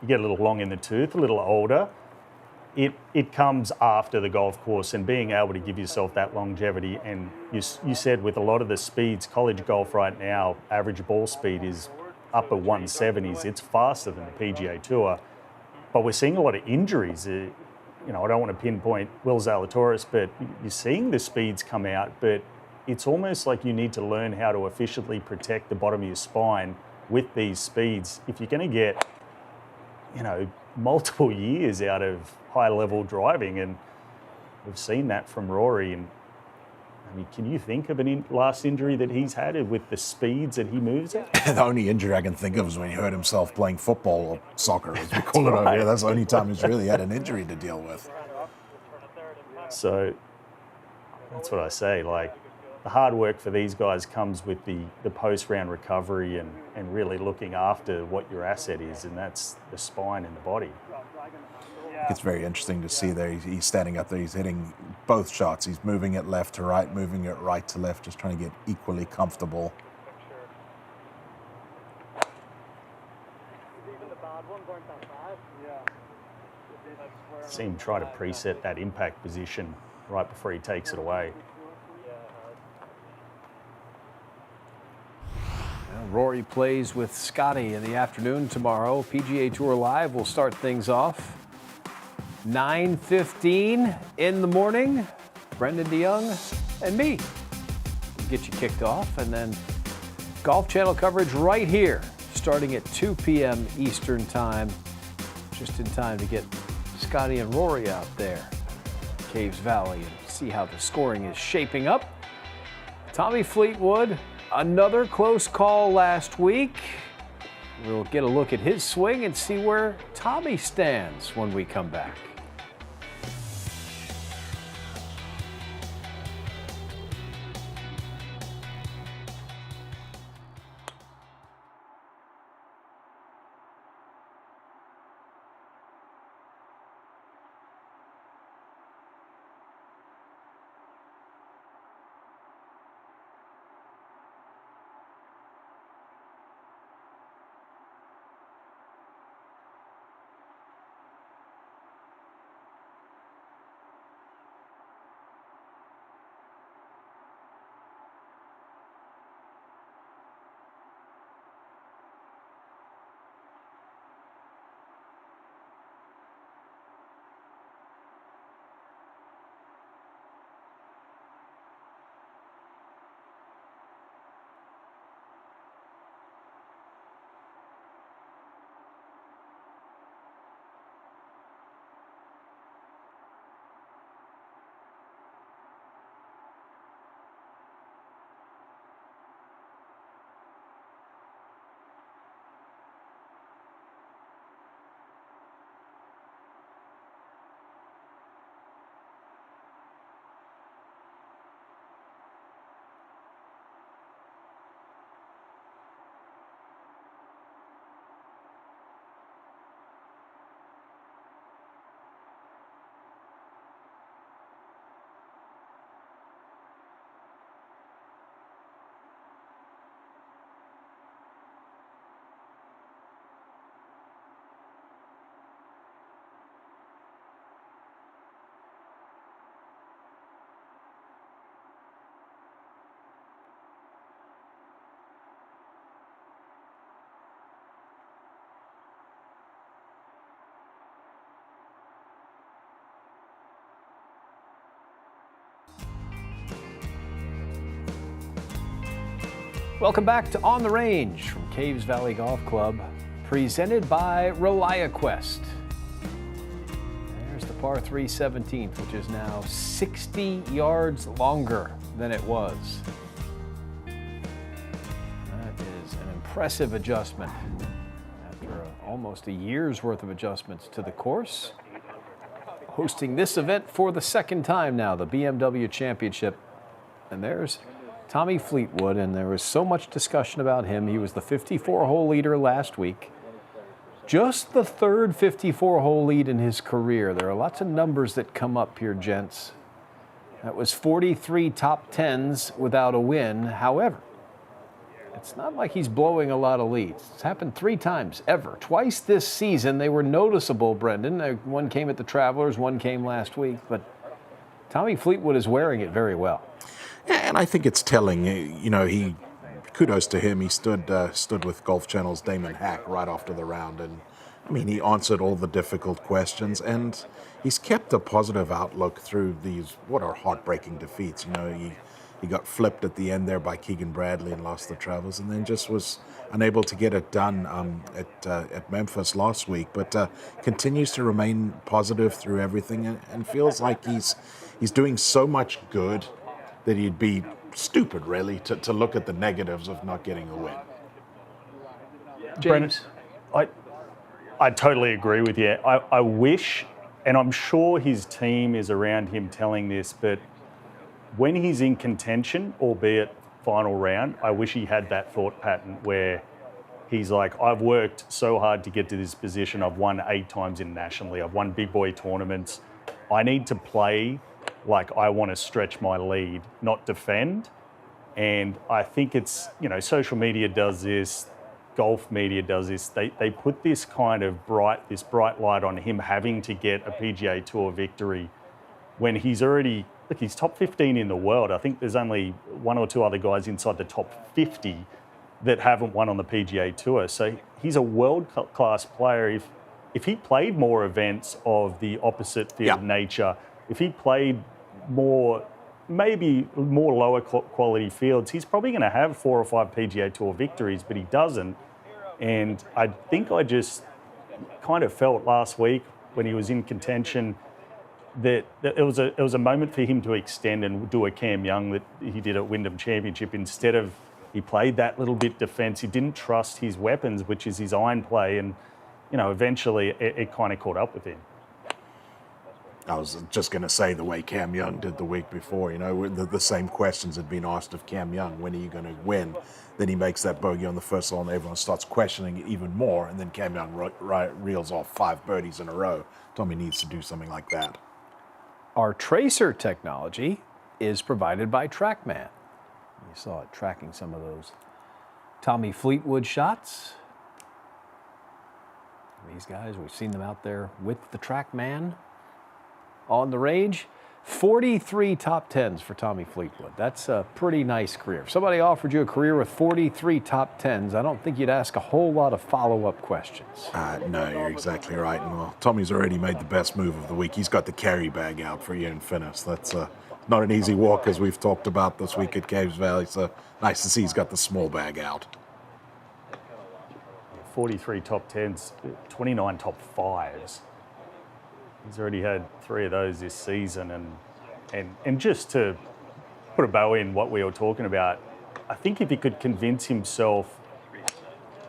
you get a little long in the tooth, a little older, it comes after the golf course and being able to give yourself that longevity. And you said with a lot of the speeds, college golf right now, average ball speed is upper 170s. It's faster than the PGA Tour. But we're seeing a lot of injuries. I don't want to pinpoint Will Zalatoris, but you're seeing the speeds come out, but it's almost like you need to learn how to efficiently protect the bottom of your spine with these speeds. If you're going to get, multiple years out of high-level driving, and we've seen that from Rory. And can you think of an last injury that he's had with the speeds that he moves at? The only injury I can think of is when he hurt himself playing football or soccer, as we call it over here. That's the only time he's really had an injury to deal with. So that's what I say. The hard work for these guys comes with the post-round recovery and really looking after what your asset is, and that's the spine and the body. It's very interesting to see there. He's standing up there. He's hitting both shots. He's moving it left to right, moving it right to left, just trying to get equally comfortable. See him try to preset that impact position right before he takes it away. Rory plays with Scotty in the afternoon tomorrow. PGA Tour Live will start things off 9:15 in the morning. Brendan DeYoung and me will get you kicked off, and then Golf Channel coverage right here starting at 2 p.m. Eastern Time, just in time to get Scotty and Rory out there, Caves Valley, and see how the scoring is shaping up. Tommy Fleetwood, another close call last week. We'll get a look at his swing and see where Tommy stands when we come back. Welcome back to On the Range from Caves Valley Golf Club, presented by ReliaQuest. There's the par 3 17th, which is now 60 yards longer than it was. That is an impressive adjustment after almost a year's worth of adjustments to the course. Hosting this event for the second time now, the BMW Championship. And there's Tommy Fleetwood, and there was so much discussion about him. He was the 54-hole leader last week. Just the third 54-hole lead in his career. There are lots of numbers that come up here, gents. That was 43 top tens without a win. However, it's not like he's blowing a lot of leads. It's happened 3 times, ever. Twice this season. They were noticeable, Brendan. One came at the Travelers, one came last week. But Tommy Fleetwood is wearing it very well. And I think it's telling. You know, kudos to him. He stood with Golf Channel's Damon Hack right after the round. And, I mean, he answered all the difficult questions. And he's kept a positive outlook through these, what are heartbreaking defeats. You know, he got flipped at the end there by Keegan Bradley and lost the Travels, and then just was unable to get it done at Memphis last week. But continues to remain positive through everything, and feels like he's doing so much good that he'd be stupid, really, to look at the negatives of not getting a win. James? Brendan, I totally agree with you. I wish, and I'm sure his team is around him telling this, but when he's in contention, albeit final round, I wish he had that thought pattern where he's like, I've worked so hard to get to this position. I've won 8 times internationally. I've won big boy tournaments. I need to play like I want to stretch my lead, not defend. And I think it's, you know, social media does this, golf media does this. They put this kind of bright light on him having to get a PGA Tour victory when he's already, look, he's top 15 in the world. I think there's only 1 or 2 other guys inside the top 50 that haven't won on the PGA Tour. So he's a world-class player. If he played more events of the opposite field nature, if he played more, maybe more lower quality fields, he's probably going to have 4 or 5 PGA Tour victories, but he doesn't. And I think I just kind of felt last week when he was in contention that it was a moment for him to extend and do a Cam Young that he did at Wyndham Championship. Instead of, he played that little bit defense. He didn't trust his weapons, which is his iron play, and you know, eventually it kind of caught up with him. I was just going to say the way Cam Young did the week before. You know, the same questions had been asked of Cam Young. When are you going to win? Then he makes that bogey on the first hole, and everyone starts questioning it even more. And then Cam Young reels off 5 birdies in a row. Tommy needs to do something like that. Our tracer technology is provided by TrackMan. You saw it tracking some of those Tommy Fleetwood shots. These guys, we've seen them out there with the TrackMan on the range. 43 top 10s for Tommy Fleetwood. That's a pretty nice career. If somebody offered you a career with 43 top 10s, I don't think you'd ask a whole lot of follow-up questions. No, you're exactly right. And well, Tommy's already made the best move of the week. He's got the carry bag out for you in Finnis. That's not an easy walk, as we've talked about this week at Caves Valley. So nice to see he's got the small bag out. 43 top 10s, 29 top 5s. He's already had 3 of those this season, and just to put a bow in what we were talking about, I think if he could convince himself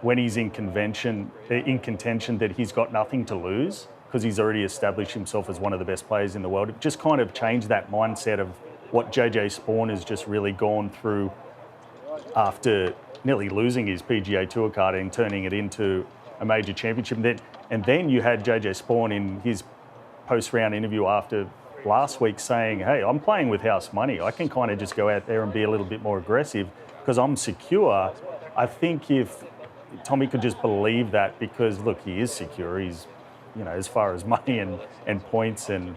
when he's in contention that he's got nothing to lose because he's already established himself as one of the best players in the world, it just kind of changed that mindset of what JJ Spawn has just really gone through after nearly losing his PGA Tour card and turning it into a major championship. And then you had JJ Spawn in his post-round interview after last week saying, hey, I'm playing with house money. I can kind of just go out there and be a little bit more aggressive because I'm secure. I think if Tommy could just believe that, because look, he is secure. He's, you know, as far as money and points and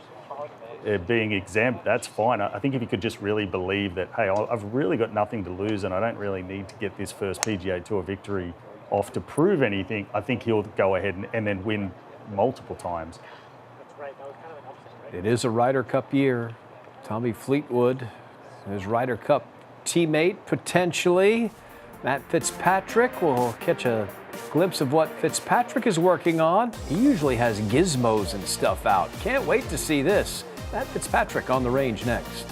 being exempt, that's fine. I think if he could just really believe that, hey, I've really got nothing to lose and I don't really need to get this first PGA Tour victory off to prove anything, I think he'll go ahead and then win multiple times. It is a Ryder Cup year. Tommy Fleetwood, his Ryder Cup teammate, potentially. Matt Fitzpatrick will catch a Glimpse of what Fitzpatrick is working on. He usually has gizmos and stuff out. Can't wait to see this. Matt Fitzpatrick on the range next.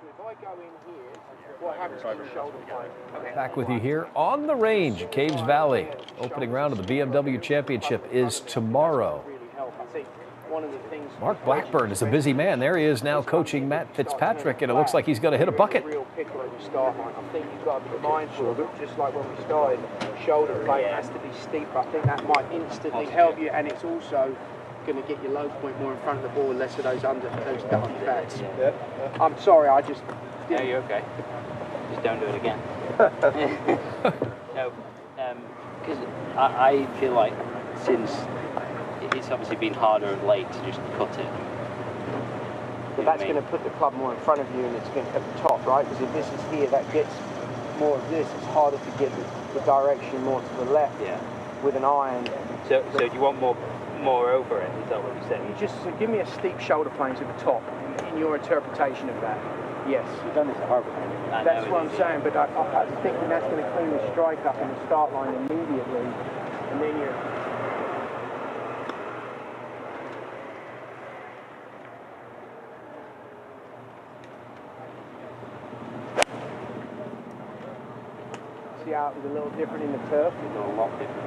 So if I go in here, what happens to the shoulder blade? Back with you here on the range at Caves Valley. Opening round of the BMW Championship is tomorrow. Mark Blackburn is a busy man. There he is now coaching Matt Fitzpatrick, and it looks like he's going to hit a bucket. Real pickle at the start line. I think you've got to be mindful of it, just like when we started. Shoulder blade has to be steep. I think that might instantly help you, and it's also going to get your low point more in front of the ball, less of those ducky bats. I'm sorry, I just... No, you're okay. Just don't do it again. No, because I feel like since it's obviously been harder of late to just cut it. But that's going to put the club more in front of you, and it's going to at the top, right? Because if this is here, that gets more of this. It's harder to get the direction more to the left with an iron. So do you want more over it? Is that what you're saying? You just give me a steep shoulder plane to the top in your interpretation of that. Yes. You've done this at Harvard. That's what I'm saying, but I think that's going to clean the strike up in the start line immediately, and then you're... See how it was a little different in the turf? It's a lot different.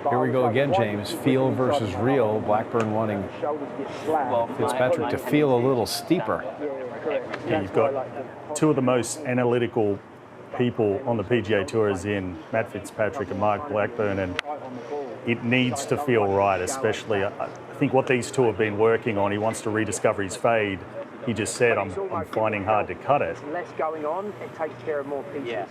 Here we go again, James. Feel versus real. Blackburn wanting Fitzpatrick to feel a little steeper. Yeah, you've got two of the most analytical people on the PGA Tour as in Matt Fitzpatrick and Mark Blackburn, and it needs to feel right, especially I think what these two have been working on. He wants to rediscover his fade. He just said, I'm finding hard to cut it. Less going on, it takes care of more pieces. Yeah.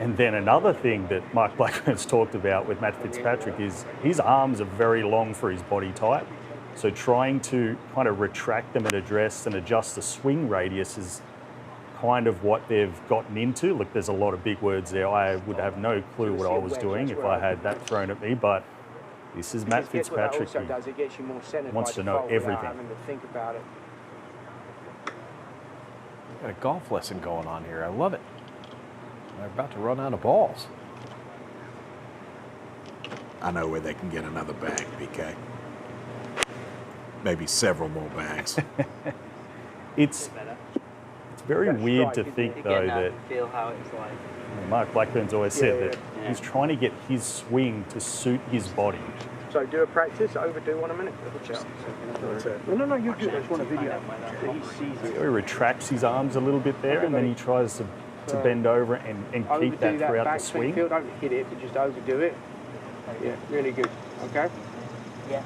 And then another thing that Mark Blackburn's talked about with Matt Fitzpatrick is his arms are very long for his body type. So trying to kind of retract them and adjust the swing radius is kind of what they've gotten into. Look, there's a lot of big words there. I would have no clue what I was doing if I had that thrown at me, but this is Matt Fitzpatrick. He wants to know everything. Got a golf lesson going on here. I love it. They're about to run out of balls. I know where they can get another bag, PK. Maybe several more bags. It's very weird to think, though, that feel how it's like. Mark Blackburn's always said that he's trying to get his swing to suit his body. So do a practice, overdo one a minute. No, you're good. I just want a video. He sees it. He retracts his arms a little bit there, and then he tries to bend over and keep that throughout the swing. Feel, don't hit it, but just overdo it. Yeah, really good. Okay? Yeah.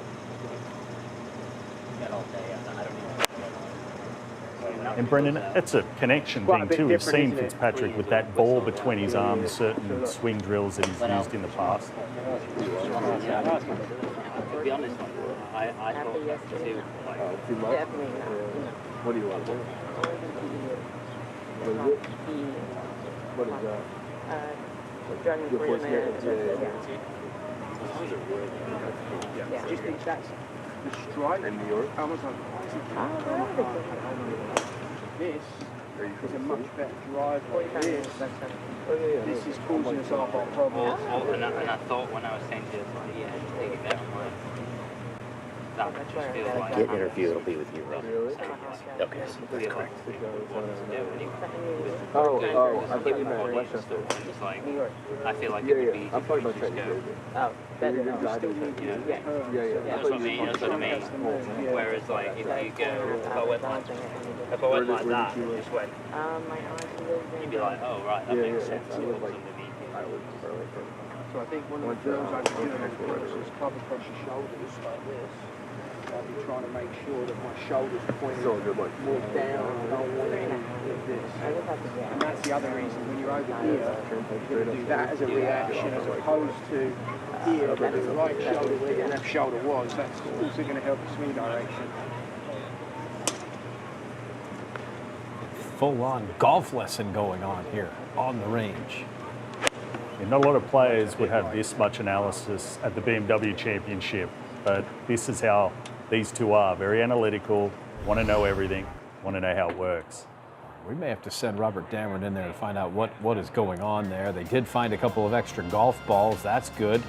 And Brendan, that's a connection thing too. We've seen Fitzpatrick with that ball between his arms, certain swing drills that he's used in the past. To be honest, I thought too. What do you want? What is that? Your voice here? Yeah. Just think that's the strike. In New York? How much this is a much better drive like this. This is causing us our problems. And I thought when I was saying to you, take it down, that just feels like Get interview, it'll be with you, Rob. Okay, that's correct. I thought you meant Westchester. I feel like it would be. I'm talking about Trenton. Oh, that Yeah. That's what I mean. That's what I mean. Whereas, like, if you go, if I went like that, and just went, you'd be like, oh right, that makes sense. What's underneath it. So I think one of the drills I was doing is club across your shoulders like this. I'll be trying to make sure that my shoulders are pointing more down. I don't want any of this. And that's the other reason when you're over here, you're going to do that as a reaction as opposed to here, but the right shoulder where your left shoulder was. That's also going to help your swing direction. Full-on golf lesson going on here on the range. And not a lot of players would have this much analysis at the BMW Championship, but this is how these two are. Very analytical, want to know everything, want to know how it works. We may have to send Robert Dameron in there to find out what is going on there. They did find a couple of extra golf balls. That's good.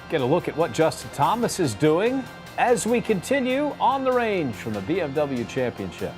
Get a look at what Justin Thomas is doing as we continue on the range from the BMW Championship.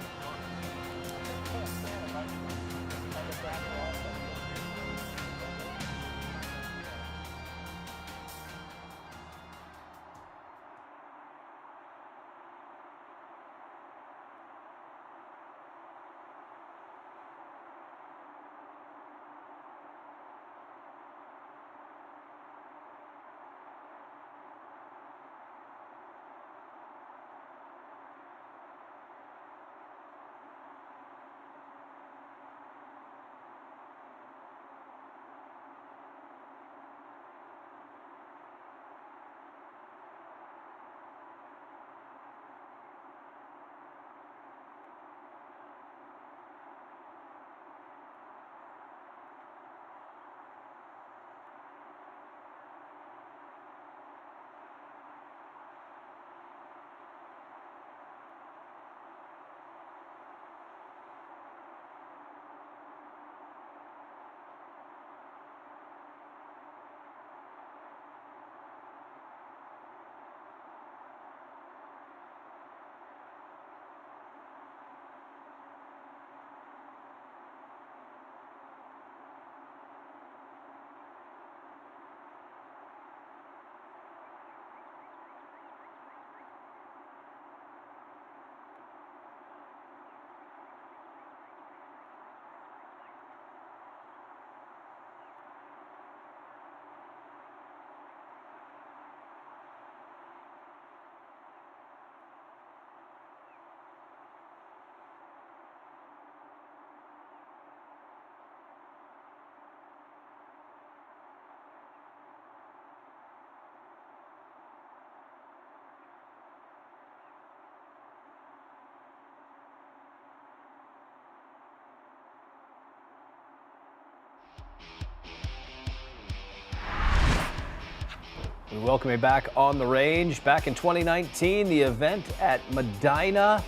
We welcome you back on the range. Back in 2019, the event at Medina,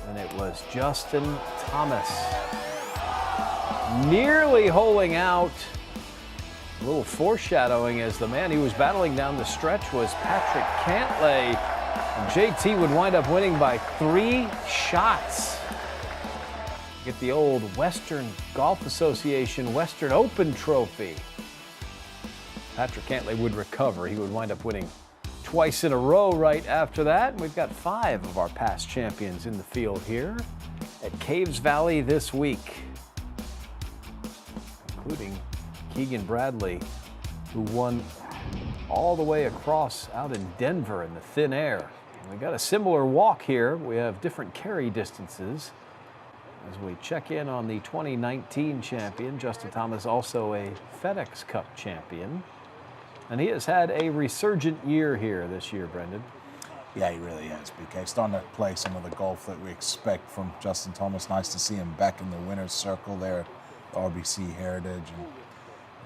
and it was Justin Thomas nearly holing out. A little foreshadowing as the man he was battling down the stretch was Patrick Cantlay. And JT would wind up winning by 3 shots. Get the old Western Golf Association Western Open trophy. Patrick Cantlay would recover. He would wind up winning twice in a row right after that. We've got 5 of our past champions in the field here at Caves Valley this week, including Keegan Bradley, who won all the way across out in Denver in the thin air. We got a similar walk here. We have different carry distances as we check in on the 2019 champion. Justin Thomas, also a FedEx Cup champion. And he has had a resurgent year here this year, Brendan. Yeah, he really has, BK. Starting to play some of the golf that we expect from Justin Thomas. Nice to see him back in the winner's circle there at RBC Heritage.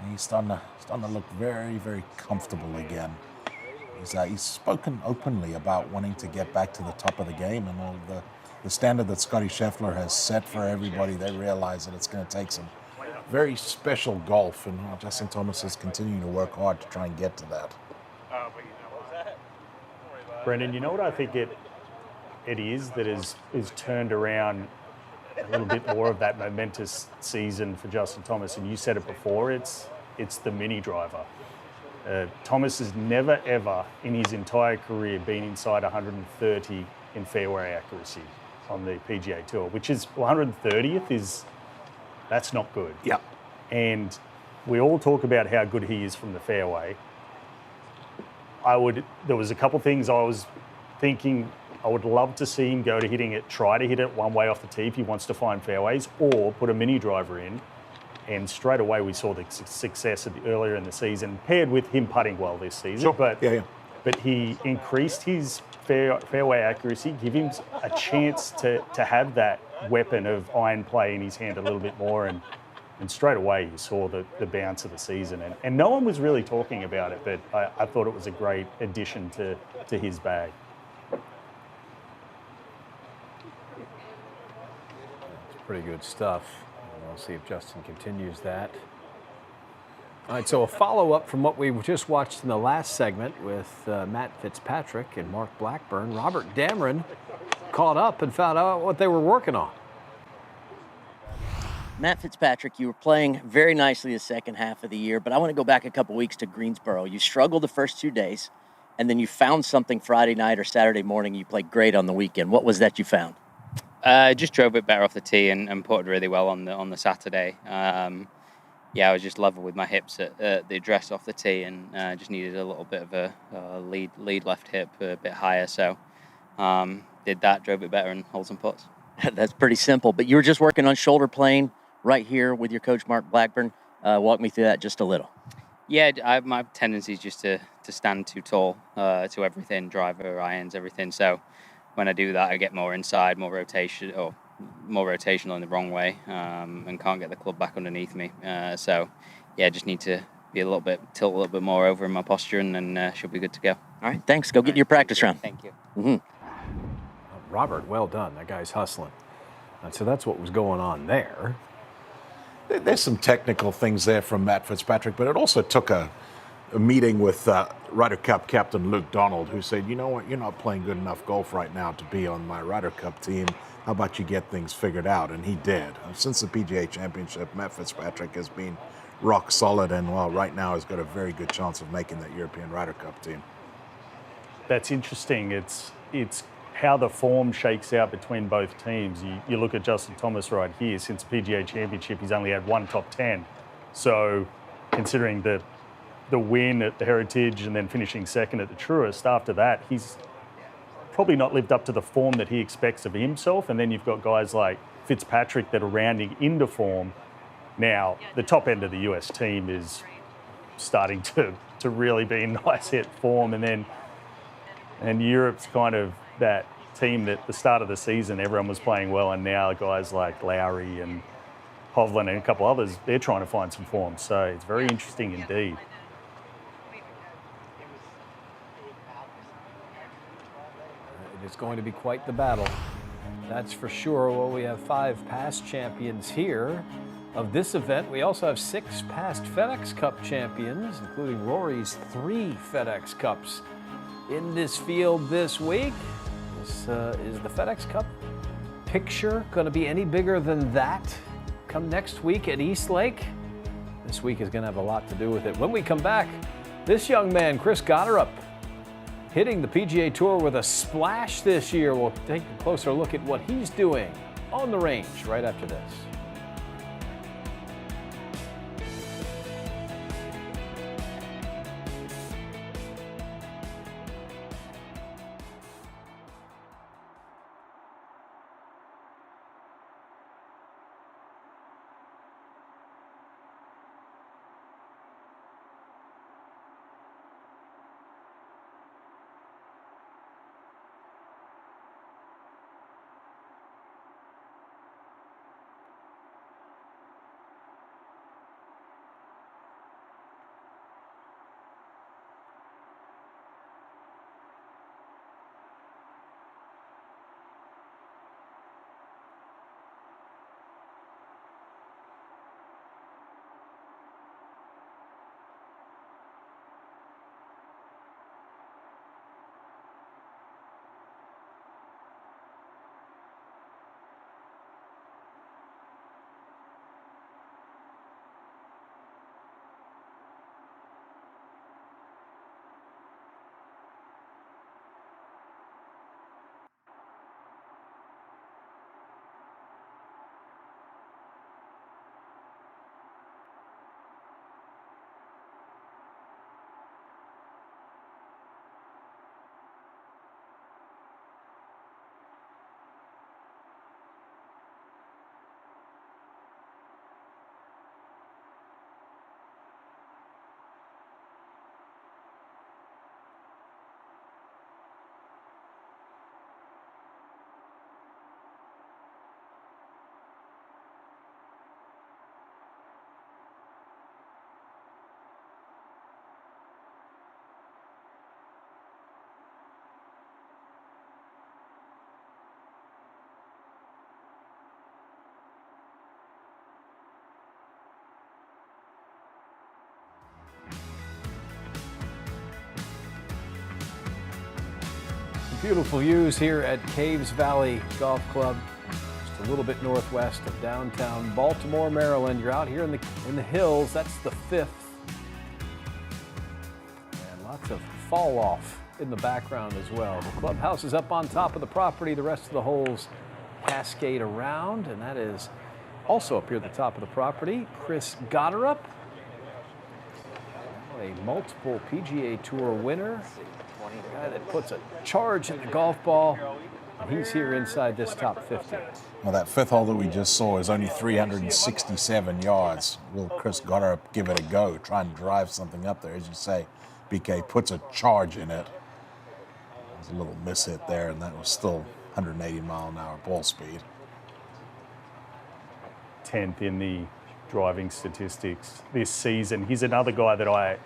And he's starting to look very, very comfortable again. He's spoken openly about wanting to get back to the top of the game, and all the standard that Scotty Scheffler has set for everybody. They realize that it's going to take some very special golf, and Justin Thomas is continuing to work hard to try and get to that. Brendan, you know what I think it is that is turned around a little bit more of that momentous season for Justin Thomas, and you said it before, it's the mini driver. Thomas has never ever in his entire career been inside 130 in fairway accuracy on the PGA Tour, which is 130th that's not good. Yep. And we all talk about how good he is from the fairway. There was a couple things I was thinking. I would love to see him go to try to hit it one way off the tee if he wants to find fairways, or put a mini driver in. And straight away we saw the success earlier in the season, paired with him putting well this season. Sure. But yeah. But he increased his fairway accuracy, give him a chance to have that weapon of iron play in his hand a little bit more, and straight away you saw the bounce of the season. And no one was really talking about it, but I thought it was a great addition to his bag. It's pretty good stuff. We'll see if Justin continues that. All right, so a follow-up from what we just watched in the last segment with Matt Fitzpatrick and Mark Blackburn. Robert Dameron caught up and found out what they were working on. Matt Fitzpatrick, you were playing very nicely the second half of the year, but I want to go back a couple weeks to Greensboro. You struggled the first 2 days, and then you found something Friday night or Saturday morning. You played great on the weekend. What was that you found? Just drove it better off the tee and putted really well on the Saturday. I was just level with my hips at the address off the tee, and just needed a little bit of a lead left hip a bit higher. So did that, drove it better, and hold some putts. That's pretty simple. But you were just working on shoulder plane right here with your coach, Mark Blackburn. Walk me through that just a little. Yeah, my tendency is just to stand too tall to everything, driver, irons, everything. So when I do that, I get more inside, more rotational in the wrong way, and can't get the club back underneath me. Just need to be tilt a little bit more over in my posture, and then should be good to go. All right, thanks. Go get your practice round. Thank you. Mm-hmm. Robert, well done. That guy's hustling. And so that's what was going on there. There's some technical things there from Matt Fitzpatrick, but it also took a meeting with Ryder Cup captain Luke Donald, who said, you know what, you're not playing good enough golf right now to be on my Ryder Cup team. How about you get things figured out? And he did. Since the PGA Championship, Matt Fitzpatrick has been rock solid, and right now has got a very good chance of making that European Ryder Cup team. That's interesting. It's how the form shakes out between both teams. You look at Justin Thomas right here. Since the PGA Championship, he's only had one top 10. So considering the win at the Heritage and then finishing second at the Truist, after that, he's probably not lived up to the form that he expects of himself. And then you've got guys like Fitzpatrick that are rounding into form. Now, the top end of the US team is starting to really be in nice hit form. And Europe's kind of that team that at the start of the season everyone was playing well, and now guys like Lowry and Hovland and a couple others, they're trying to find some form. So it's very interesting indeed. It is going to be quite the battle. That's for sure. Well, we have 5 past champions here of this event. We also have 6 past FedEx Cup champions, including Rory's 3 FedEx Cups in this field this week. This is the FedEx Cup picture going to be any bigger than that come next week at East Lake? This week is going to have a lot to do with it. When we come back, this young man, Chris Gotterup, hitting the PGA Tour with a splash this year. We'll take a closer look at what he's doing on the range right after this. Beautiful views here at Caves Valley Golf Club, just a little bit northwest of downtown Baltimore, Maryland. You're out here in the hills. That's the 5th, and lots of fall off in the background as well. The clubhouse is up on top of the property. The rest of the holes cascade around, and that is also up here at the top of the property. Chris Gotterup, a multiple PGA Tour winner. A guy that puts a charge in the golf ball. He's here inside this top 50. Well, that 5th hole that we just saw is only 367 yards. Will Chris Gotterup give it a go, try and drive something up there? As you say, BK puts a charge in it. There's a little miss hit there, and that was still 180-mile-an-hour ball speed. 10th in the driving statistics this season. He's another guy that I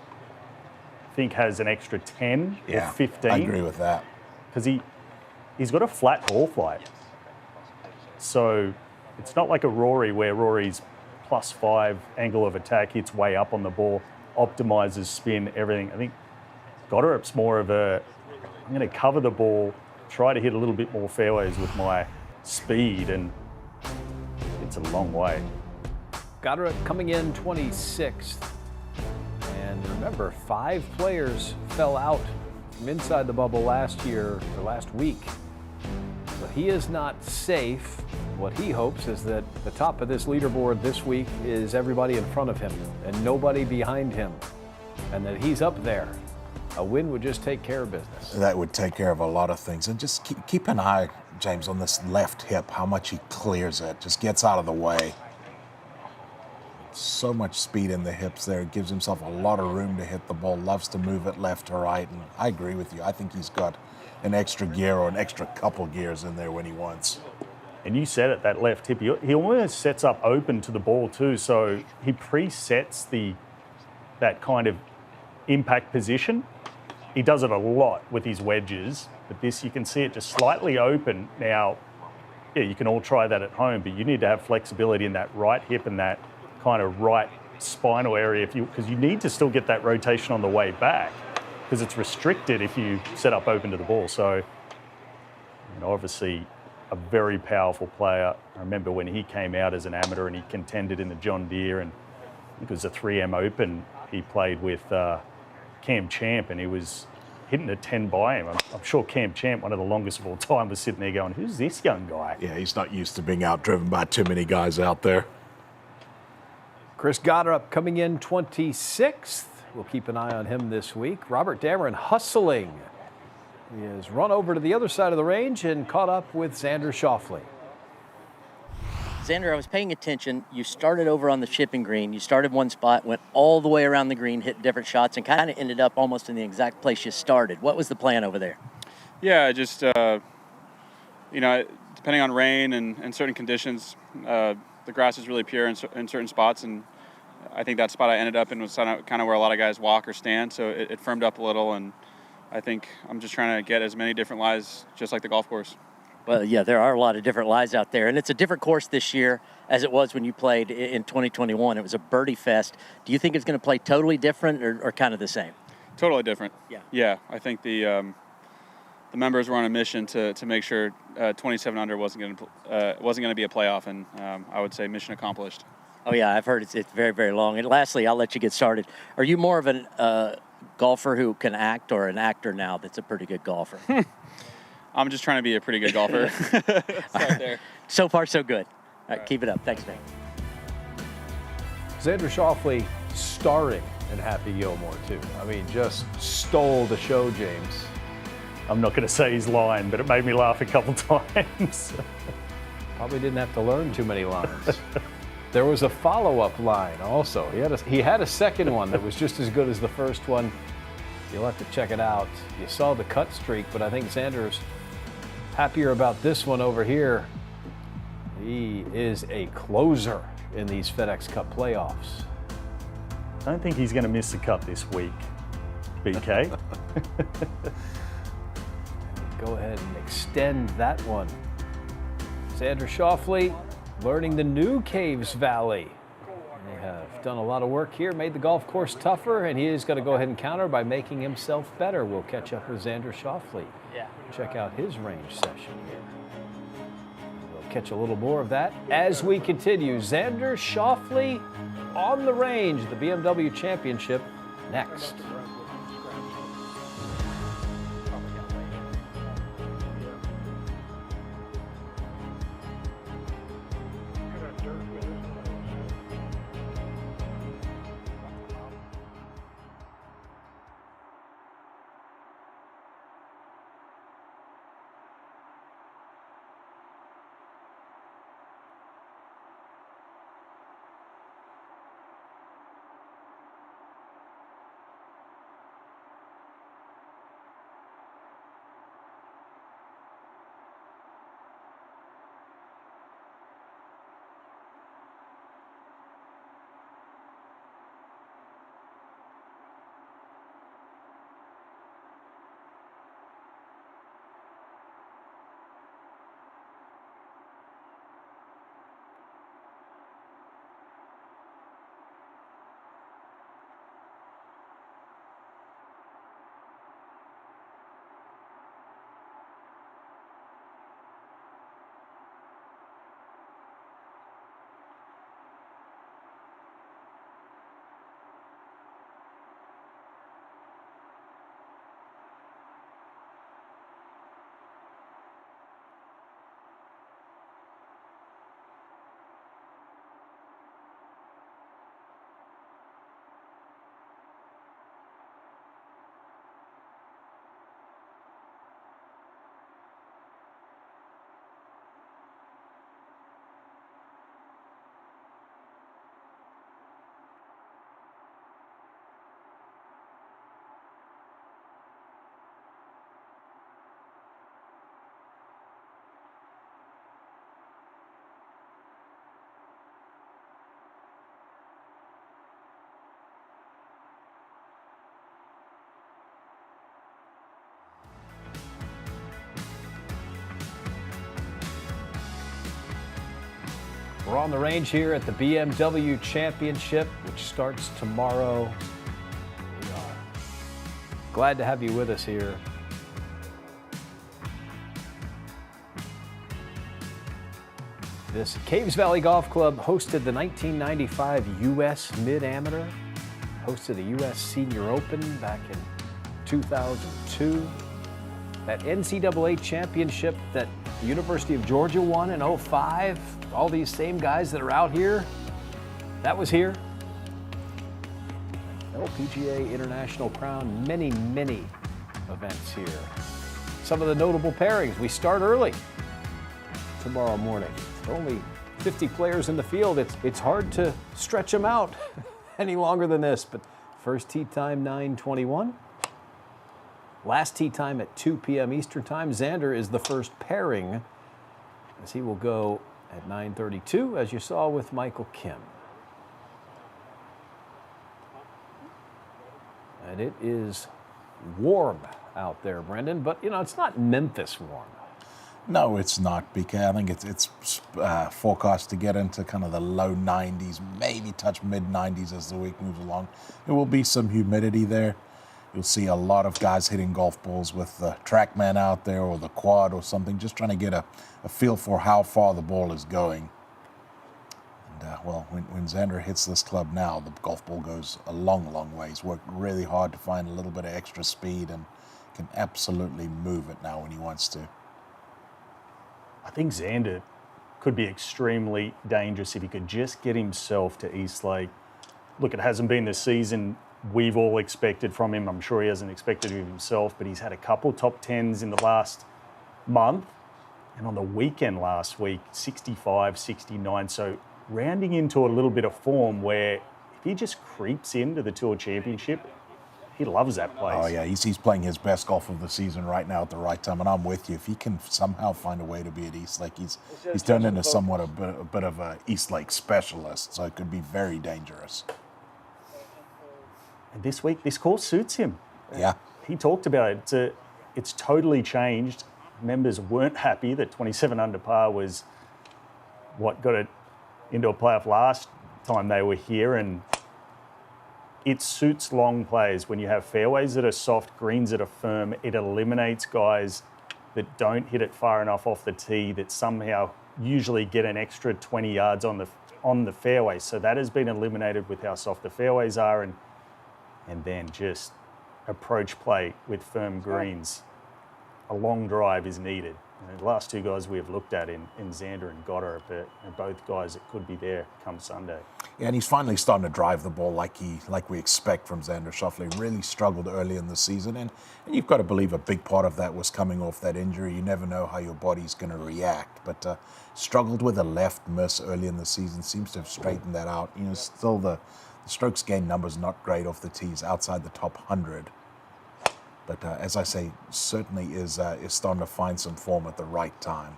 think has an extra 10 or 15. I agree with that. Because he's got a flat ball flight. So it's not like a Rory where Rory's +5 angle of attack hits way up on the ball, optimizes spin, everything. I think Gotterup's more of a, I'm going to cover the ball, try to hit a little bit more fairways with my speed, and it's a long way. Gotterup coming in 26th. And remember, 5 players fell out from inside the bubble last year, or last week. So he is not safe. What he hopes is that the top of this leaderboard this week is everybody in front of him and nobody behind him, and that he's up there. A win would just take care of business. That would take care of a lot of things. And just keep an eye, James, on this left hip, how much he clears it, just gets out of the way. So much speed in the hips there. It gives himself a lot of room to hit the ball, loves to move it left to right, and I agree with you. I think he's got an extra gear or an extra couple gears in there when he wants. And you said it, that left hip, he almost sets up open to the ball too, so he presets that kind of impact position. He does it a lot with his wedges, but this, you can see it just slightly open. Now, yeah, you can all try that at home, but you need to have flexibility in that right hip and that kind of right spinal area, because you need to still get that rotation on the way back, because it's restricted if you set up open to the ball. So, obviously, a very powerful player. I remember when he came out as an amateur and he contended in the John Deere, and I think it was a 3M Open. He played with Cam Champ, and he was hitting a 10 by him. I'm sure Cam Champ, one of the longest of all time, was sitting there going, who's this young guy? Yeah, he's not used to being outdriven by too many guys out there. Chris Goddard coming in 26th. We'll keep an eye on him this week. Robert Dameron hustling. He has run over to the other side of the range and caught up with Xander Schauffele. Xander, I was paying attention. You started over on the chipping green. You started one spot, went all the way around the green, hit different shots, and kind of ended up almost in the exact place you started. What was the plan over there? Yeah, just, you know, depending on rain and certain conditions, the grass is really pure in certain spots, and I think that spot I ended up in was kind of where a lot of guys walk or stand, so it firmed up a little, and I think I'm just trying to get as many different lies just like the golf course. Well, yeah, there are a lot of different lies out there, and it's a different course this year as it was when you played in 2021. It was a birdie fest. Do you think it's going to play totally different or kind of the same? Totally different. Yeah. Yeah, I think the members were on a mission to make sure 27 under wasn't going to be a playoff, and I would say mission accomplished. Oh yeah, I've heard it's very, very long. And lastly, I'll let you get started. Are you more of an golfer who can act, or an actor now that's a pretty good golfer? I'm just trying to be a pretty good golfer. Start there. So far, so good. All right, keep it up. Thanks, man. Xander Schauffele starring in Happy Gilmore, too. I mean, just stole the show, James. I'm not going to say he's lying, but it made me laugh a couple times. Probably didn't have to learn too many lines. There was a follow-up line also. He had a second one that was just as good as the first one. You'll have to check it out. You saw the cut streak, but I think Xander's happier about this one over here. He is a closer in these FedEx Cup playoffs. I don't think he's going to miss the cut this week, BK. Go ahead and extend that one. Xander Schauffele learning the new Caves Valley. They have done a lot of work here, made the golf course tougher, and he is going to go ahead and counter by making himself better. We'll catch up with Xander Schauffele. Check out his range session here. We'll catch a little more of that as we continue. Xander Schauffele on the range, the BMW Championship next. We're on the range here at the BMW Championship, which starts tomorrow. We are glad to have you with us here. This Caves Valley Golf Club hosted the 1995 U.S. Mid-Amateur, hosted a U.S. Senior Open back in 2002. That NCAA championship that the University of Georgia won in 05. All these same guys that are out here, that was here. LPGA International crowned many, many events here. Some of the notable pairings. We start early tomorrow morning. Only 50 players in the field. It's hard to stretch them out any longer than this, but first tee time 9:21. Last tee time at 2 p.m. Eastern time. Xander is the first pairing as he will go at 9:32, as you saw with Michael Kim. And it is warm out there, Brendan, but it's not Memphis warm. No, it's not, BK. I think it's forecast to get into kind of the low 90s, maybe touch mid-90s as the week moves along. There will be some humidity there. You'll see a lot of guys hitting golf balls with the TrackMan out there or the quad or something, just trying to get a feel for how far the ball is going. And, when Xander hits this club now, the golf ball goes a long, long ways. Worked really hard to find a little bit of extra speed and can absolutely move it now when he wants to. I think Xander could be extremely dangerous if he could just get himself to East Lake. Look, it hasn't been the season we've all expected from him. I'm sure he hasn't expected it of himself, but he's had a couple top 10s in the last month. And on the weekend last week, 65, 69. So rounding into a little bit of form where if he just creeps into the Tour Championship, he loves that place. Oh, yeah, he's playing his best golf of the season right now at the right time, and I'm with you. If he can somehow find a way to be at East Lake, he's turned into somewhat a bit of a East Lake specialist, so it could be very dangerous. And this week, this course suits him. Yeah. He talked about it. It's totally changed. Members weren't happy that 27 under par was what got it into a playoff last time they were here, and it suits long plays. When you have fairways that are soft, greens that are firm, it eliminates guys that don't hit it far enough off the tee that somehow usually get an extra 20 yards on the fairway. So that has been eliminated with how soft the fairways are, and then just approach play with firm greens. A long drive is needed. And the last two guys we have looked at in Xander and Goddard are both guys that could be there come Sunday. Yeah, and he's finally starting to drive the ball like we expect from Xander Schauffele. Really struggled early in the season, and you've got to believe a big part of that was coming off that injury. You never know how your body's going to react, but struggled with a left miss early in the season. Seems to have straightened that out. Still the strokes gain numbers not great off the tees, outside the top 100. But as I say, certainly is starting to find some form at the right time.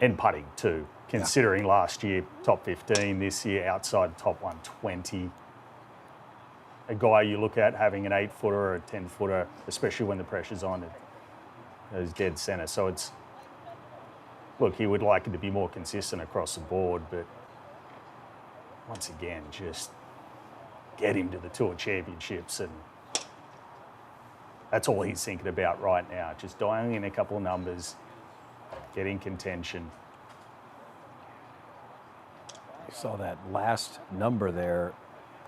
And putting too, considering last year top 15, this year outside top 120. A guy you look at having an 8-footer or a 10-footer, especially when the pressure's on, is dead center. So look, he would like it to be more consistent across the board, but once again, just get him to the Tour Championships, and that's all he's thinking about right now. Just dialing in a couple of numbers, getting contention. I saw that last number there,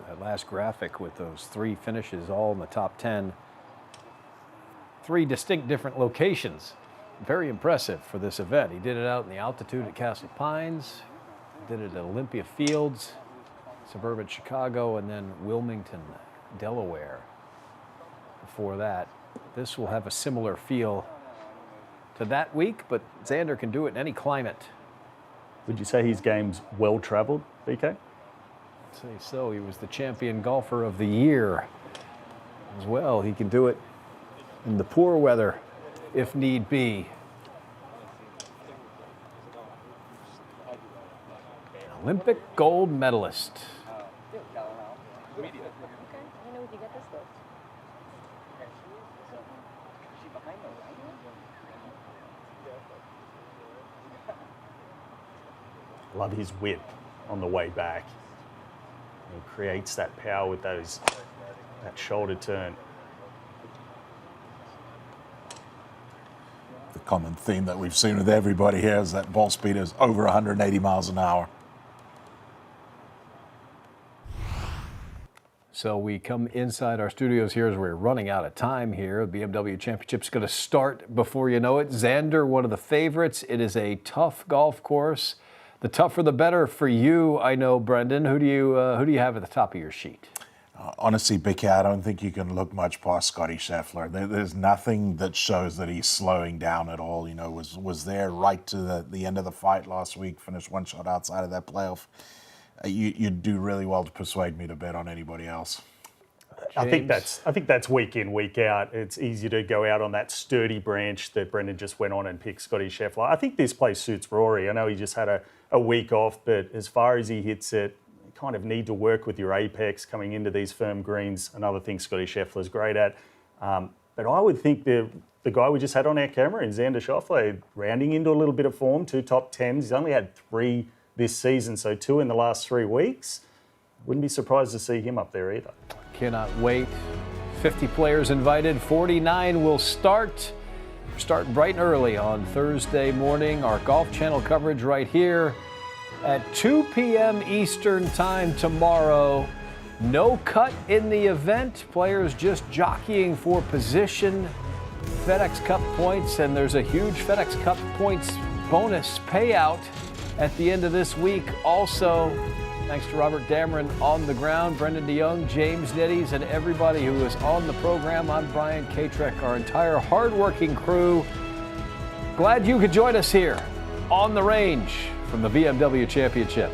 that last graphic with those three finishes all in the top 10. Three distinct different locations. Very impressive for this event. He did it out in the altitude at Castle Pines, did it at Olympia Fields, suburban Chicago, and then Wilmington, Delaware. Before that, this will have a similar feel to that week, but Xander can do it in any climate. Would you say his game's well-traveled, BK? I'd say so. He was the champion golfer of the year as well. He can do it in the poor weather if need be. Olympic gold medalist. Love his whip on the way back. He creates that power with that shoulder turn. the common theme that we've seen with everybody here is that ball speed is over 180 miles an hour. So we come inside our studios here as we're running out of time here. The BMW Championship's going to start before you know it. Xander, one of the favorites. It is a tough golf course. The tougher the better for you, I know, Brendan. Who do you have at the top of your sheet? Honestly, Bicky, I don't think you can look much past Scotty Scheffler. There's nothing that shows that he's slowing down at all. You know, was there right to the end of the fight last week, finished one shot outside of that playoff. You'd do really well to persuade me to bet on anybody else. I think that's week in, week out. It's easy to go out on that sturdy branch that Brendan just went on and picked Scotty Scheffler. I think this play suits Rory. I know he just had a week off, but as far as he hits it, you kind of need to work with your apex coming into these firm greens. Another thing Scotty Scheffler's great at. But I would think the guy we just had on our camera, Xander Schauffele, rounding into a little bit of form, 2 top 10s. He's only had 3 this season, so 2 in the last 3 weeks. Wouldn't be surprised to see him up there either. Cannot wait. 50 players invited. 49 will start. Start bright and early on Thursday morning. Our Golf Channel coverage right here at 2 p.m. Eastern time tomorrow. No cut in the event. Players just jockeying for position. FedEx Cup points, and there's a huge FedEx Cup points bonus payout at the end of this week. Also, thanks to Robert Dameron on the ground, Brendan DeYoung, James Nitties, and everybody who is on the program. I'm Brian Katrek, our entire hardworking crew. Glad you could join us here on the range from the BMW Championship.